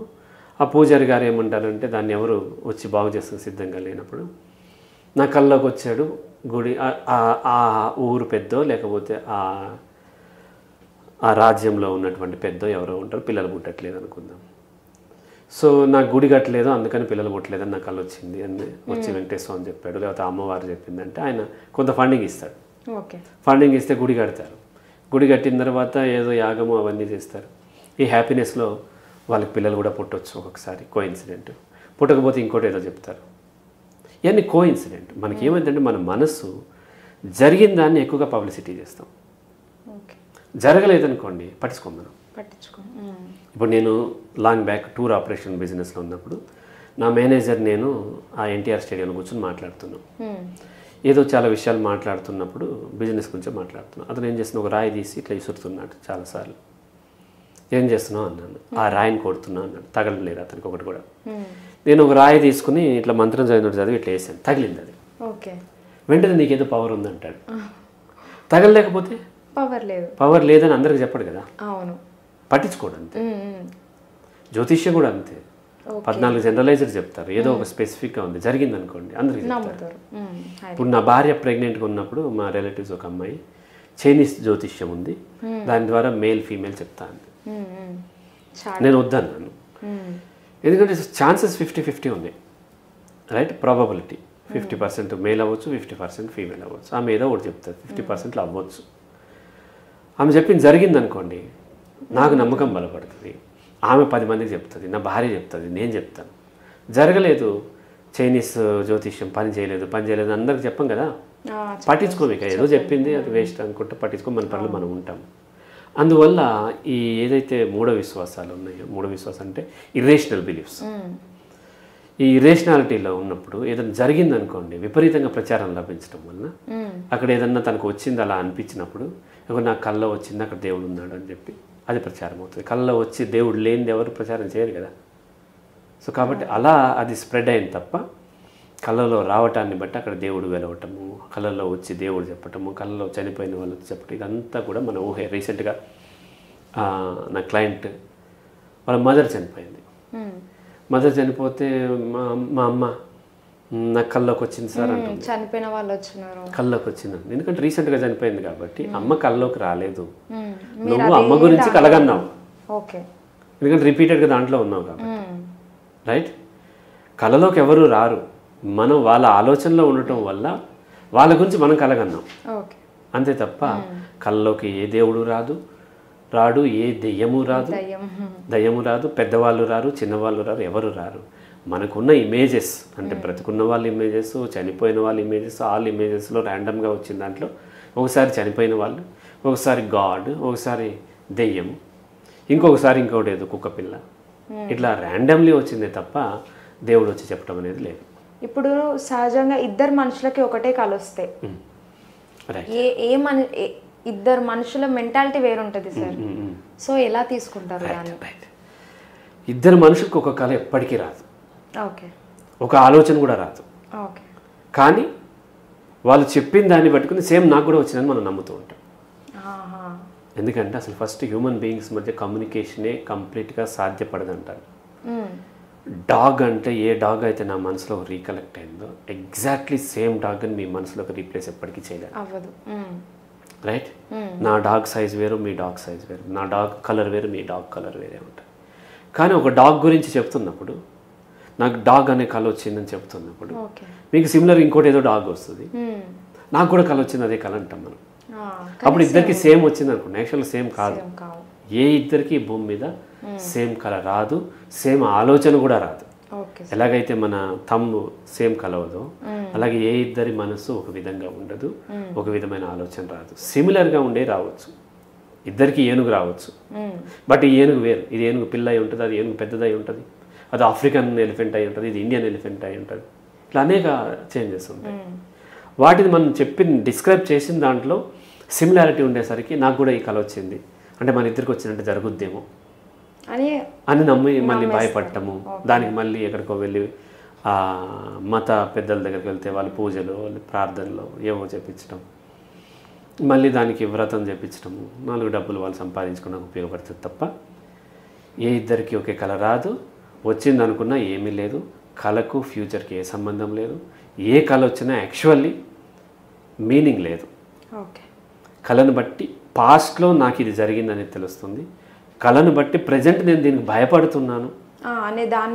ఆ పూజారి గారు ఏమంటారంటే దాన్ని ఎవరు వచ్చి బాగు చేస్తున్న సిద్ధంగా లేనప్పుడు నా కళ్ళలోకి వచ్చాడు గుడి, ఆ ఊరు పెద్దో లేకపోతే ఆ రాజ్యంలో ఉన్నటువంటి పెద్దో ఎవరో ఉంటారు, పిల్లలు పుట్టట్లేదు అనుకుందాం. సో నాకు గుడి కట్టలేదు అందుకని పిల్లలు పుట్టలేదని నాకు కళ్ళు వచ్చింది అని వచ్చి వెంకటేశ్వర అని చెప్పాడు, లేకపోతే అమ్మవారు చెప్పిందంటే ఆయన కొంత ఫండింగ్ ఇస్తాడు. ఫండింగ్ ఇస్తే గుడి కడతారు. గుడి కట్టిన తర్వాత ఏదో యాగము అవన్నీ చేస్తారు. ఈ హ్యాపీనెస్లో వాళ్ళకి పిల్లలు కూడా పుట్టవచ్చు ఒక్కొక్కసారి, కోఇన్సిడెంట్. పుట్టకపోతే ఇంకోటి ఏదో చెప్తారు. ఇవన్నీ కోఇన్సిడెంట్. మనకి ఏమైందంటే మన మనసు జరిగిన దాన్ని ఎక్కువగా పబ్లిసిటీ చేస్తాం, జరగలేదనుకోండి పట్టించుకోం మనం. ఇప్పుడు నేను లాంగ్ బ్యాక్ టూర్ ఆపరేషన్ బిజినెస్లో ఉన్నప్పుడు నా మేనేజర్ నేను ఆ ఎన్టీఆర్ స్టేడియంలో కూర్చొని మాట్లాడుతున్నాం. ఏదో చాలా విషయాలు మాట్లాడుతున్నప్పుడు బిజినెస్ గురించి మాట్లాడుతున్నాం. అతను ఏం చేస్తున్నా ఒక రాయి తీసి ఇట్లా ఇసురుతున్నాడు చాలాసార్లు. ఏం చేస్తున్నావు అన్నాను. ఆ రాయిని కొడుతున్నా అన్నాడు. తగలలేదు అతనికి ఒకటి కూడా. నేను ఒక రాయి తీసుకుని ఇట్లా మంత్రం చదివి ఇట్లా వేసాను, తగిలింది అది. వెంటనే నీకేదో పవర్ ఉందంటాడు. తగలలేకపోతే పవర్ లేదని అందరికి చెప్పడు కదా, పట్టించుకోడు అంతే. జ్యోతిష్యం కూడా అంతే, 14 జనరలైజర్ చెప్తారు, ఏదో ఒక స్పెసిఫిక్గా ఉంది జరిగింది అనుకోండి అందరికి చెప్తారు. ఇప్పుడు నా భార్య ప్రెగ్నెంట్గా ఉన్నప్పుడు మా రిలేటివ్స్ ఒక అమ్మాయి చైనీస్ జ్యోతిష్యం ఉంది, దాని ద్వారా మేల్ ఫీమేల్ చెప్తా అంది. నేను వద్దన్నాను, ఎందుకంటే ఛాన్సెస్ 50-50 ఉన్నాయి, రైట్? ప్రాబబిలిటీ 50% మేల్ అవ్వచ్చు, 50% ఫీమేల్ అవ్వచ్చు. ఆమె ఏదో ఒకటి చెప్తారు, 50%లో అవ్వచ్చు. ఆమె చెప్పింది జరిగింది అనుకోండి, నాకు నమ్మకం బలపడుతుంది. ఆమె 10 మందికి చెప్తుంది, నా భార్య చెప్తుంది, నేను చెప్తాను. జరగలేదు, చైనీస్ జ్యోతిష్యం పని చేయలేదు అందరికి చెప్పం కదా, పట్టించుకోమిక ఏదో చెప్పింది అది వేస్ట్ అనుకుంటే పట్టించుకో, మన పనులు మనం ఉంటాం. అందువల్ల ఈ ఏదైతే మూఢ విశ్వాసాలు ఉన్నాయో, మూఢ విశ్వాసం అంటే ఇర్రేషనల్ బిలీఫ్స్, ఈ ఇర్రేషనాలిటీలో ఉన్నప్పుడు ఏదైనా జరిగిందనుకోండి, విపరీతంగా ప్రచారం లభించడం వలన అక్కడ ఏదన్నా తనకు వచ్చింది అలా అనిపించినప్పుడు, నాకు కళ్ళ వచ్చింది అక్కడ దేవుడు ఉన్నాడు అని చెప్పి అది ప్రచారం అవుతుంది. కళ్ళ వచ్చి దేవుడు లేనిది ఎవరు ప్రచారం చేయరు కదా. సో కాబట్టి అలా అది స్ప్రెడ్ అయింది తప్ప కళ్ళలో రావటాన్ని బట్టి అక్కడ దేవుడు వెలవటము, కళ్ళల్లో వచ్చి దేవుడు చెప్పటము, కళ్ళలో చనిపోయిన వాళ్ళు చెప్పటం, ఇదంతా కూడా మన ఊహే. రీసెంట్గా నా క్లయింట్ వాళ్ళ మదర్ చనిపోయింది. మదర్ చనిపోతే మా అమ్మ నాకు కళ్ళలోకి వచ్చింది సార్ అంటుంది. చనిపోయిన వాళ్ళు వచ్చినారు, కళ్ళలోకి వచ్చిందండి. ఎందుకంటే రీసెంట్గా చనిపోయింది కాబట్టి అమ్మ కళ్ళలోకి రాలేదు. నువ్వు అమ్మ గురించి కలగన్నావు, ఎందుకంటే రిపీటెడ్గా దాంట్లో ఉన్నావు కాబట్టి, రైట్. కళలోకి ఎవరు రారు, మనం వాళ్ళ ఆలోచనలో ఉండటం వల్ల వాళ్ళ గురించి మనం కలగన్నాం అంతే తప్ప కళ్ళలోకి ఏ దేవుడు రాడు, ఏ దెయ్యము రాదు, పెద్దవాళ్ళు రారు, చిన్నవాళ్ళు రారు, ఎవరు రారు. మనకున్న ఇమేజెస్ అంటే బ్రతుకున్న వాళ్ళ ఇమేజెస్, చనిపోయిన వాళ్ళ ఇమేజెస్, ఆల్ ఇమేజెస్లో ర్యాండమ్గా వచ్చిన దాంట్లో ఒకసారి చనిపోయిన వాళ్ళు, ఒకసారి గాడ్, ఒకసారి దెయ్యము, ఇంకొకసారి ఇంకోటి ఏదో కుక్క పిల్ల, ఇట్లా ర్యాండమ్లీ వచ్చిందే తప్ప దేవుడు వచ్చి చెప్పడం అనేది లేదు. ఇప్పుడు సహజంగా ఇద్దరు మనుషులకి ఒకటే కళ వస్తాయి, ఇద్దరు మనుషుల మెంటాలిటీ వేరుంటుంది సార్. సో ఎలా తీసుకుంటారు దాన్ని? ఇద్దరు మనుషులకు ఒక కళ ఎప్పటికీ రాదు, ఒక ఆలోచన కూడా రాదు. కానీ వాళ్ళు చెప్పిన దాన్ని పట్టుకుని సేమ్ నాకు కూడా వచ్చిందని మనం నమ్ముతూ ఉంటాం. ఎందుకంటే అసలు ఫస్ట్ హ్యూమన్ బీయింగ్స్ మధ్య కమ్యూనికేషనే కంప్లీట్గా సాధ్యపడదంటారు. డాగ్ అంటే ఏ డాగ్ అయితే నా మనసులో రీకలెక్ట్ అయిందో ఎగ్జాక్ట్లీ సేమ్ డాగ్ అని మీ మనసులోకి రీప్లేస్ ఎప్పటికీ చేయలేదు, రైట్. నా డాగ్ సైజ్ వేరు, మీ డాగ్ సైజ్ వేరు, నా డాగ్ కలర్ వేరు, మీ డాగ్ కలర్ వేరే ఉంటుంది. కానీ ఒక డాగ్ గురించి చెప్తున్నప్పుడు, నాకు డాగ్ అనే కళ వచ్చిందని చెప్తున్నప్పుడు మీకు సిమిలర్ ఇంకోటి ఏదో డాగ్ వస్తుంది, నాకు కూడా కళ వచ్చింది అదే కళ అంటాం మనం. అప్పుడు ఇద్దరికి సేమ్ వచ్చింది అనుకోండి, యాక్చువల్గా సేమ్ కాదు. ఏ ఇద్దరికి భూమి మీద సేమ్ కళ రాదు, సేమ్ ఆలోచన కూడా రాదు. ఎలాగైతే మన తమ్ము సేమ్ కలవదో అలాగే ఏ ఇద్దరి మనసు ఒక విధంగా ఉండదు, ఒక విధమైన ఆలోచన రాదు. సిమిలర్గా ఉండే రావచ్చు, ఇద్దరికి ఏనుగు రావచ్చు, బట్ ఈ ఏనుగు వేరు. ఇది ఏనుగు పిల్ల అయి ఉంటుంది, అది ఏనుగు పెద్దదై ఉంటుంది, అది ఆఫ్రికన్ ఎలిఫెంట్ అయి ఉంటుంది, ఇది ఇండియన్ ఎలిఫెంట్ అయి ఉంటుంది. ఇట్లా అనేక చేంజెస్ ఉంటాయి. వాటిని మనం డిస్క్రైబ్ చేసిన దాంట్లో సిమిలారిటీ ఉండేసరికి నాకు కూడా ఈ కళ వచ్చింది అంటే మన ఇద్దరికి వచ్చినట్టు జరుగుద్దేమో అని నమ్మి మళ్ళీ భయపడటము, దానికి మళ్ళీ ఎక్కడికో వెళ్ళి మత పెద్దల దగ్గరికి వెళ్తే వాళ్ళు పూజలు, వాళ్ళు ప్రార్థనలు ఏవో చెప్పించడం, మళ్ళీ దానికి వ్రతం చెప్పించడము, 4 డబ్బులు వాళ్ళు సంపాదించుకోవడానికి ఉపయోగపడుతుంది తప్ప ఏ ఇద్దరికి ఒకే కళ రాదు. వచ్చింది అనుకున్నా ఏమీ లేదు, కళకు ఫ్యూచర్కి ఏ సంబంధం లేదు. ఏ కళ వచ్చినా యాక్చువల్లీ మీనింగ్ లేదు. కళను బట్టి పాస్ట్లో నాకు ఇది జరిగిందనేది తెలుస్తుంది, కళను బట్టి ప్రజెంట్ నేను దీనికి భయపడుతున్నాను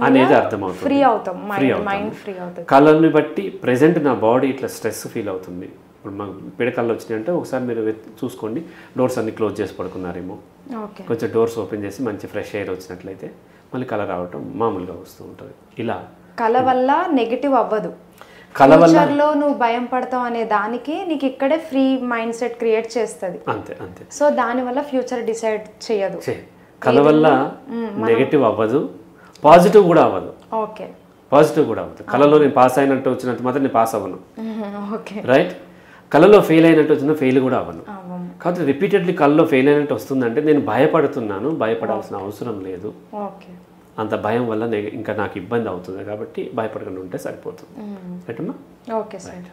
అనేది అర్థమవుతుంది, ఫ్రీ అవుతుంది. కళని బట్టి ప్రజెంట్ నా బాడీ ఇట్లా స్ట్రెస్ ఫీల్ అవుతుంది. ఇప్పుడు మాకు పిడకళ్ళు వచ్చినాయంటే ఒకసారి మీరు చూసుకోండి, డోర్స్ అన్ని క్లోజ్ చేసి పడుకున్నారేమో, కొంచెం డోర్స్ ఓపెన్ చేసి మంచి ఫ్రెష్ ఎయిర్ వచ్చినట్లయితే మళ్ళీ కళ రావటం మామూలుగా వస్తూ ఉంటుంది. ఇలా కళ వల్ల నెగిటివ్ అవ్వదు, కళ వల్ల నువ్వు భయం పడతావు అనే దానికి నీకు ఇక్కడే ఫ్రీ మైండ్ సెట్ క్రియేట్ చేస్తుంది, అంతే అంతే. సో దానివల్ల ఫ్యూచర్ డిసైడ్ చేయదు. కళ వల్ల నెగిటివ్ అవ్వదు, పాజిటివ్ కూడా అవ్వదు. పాజిటివ్ కూడా అవ్వదు. కళలో నేను పాస్ అయినట్టు వచ్చినంత మాత్రం నేను పాస్ అవ్వను, రైట్. కళలో ఫెయిల్ అయినట్టు వచ్చిన ఫెయిల్ కూడా అవ్వను. కాబట్టి రిపీటెడ్లీ కళలో ఫెయిల్ అయినట్టు వస్తుందంటే నేను భయపడుతున్నాను, భయపడాల్సిన అవసరం లేదు. అంత భయం వల్ల ఇంకా నాకు ఇబ్బంది అవుతుంది కాబట్టి భయపడకుండా ఉంటే సరిపోతుంది. రైట్ అమ్మా? Okay sir.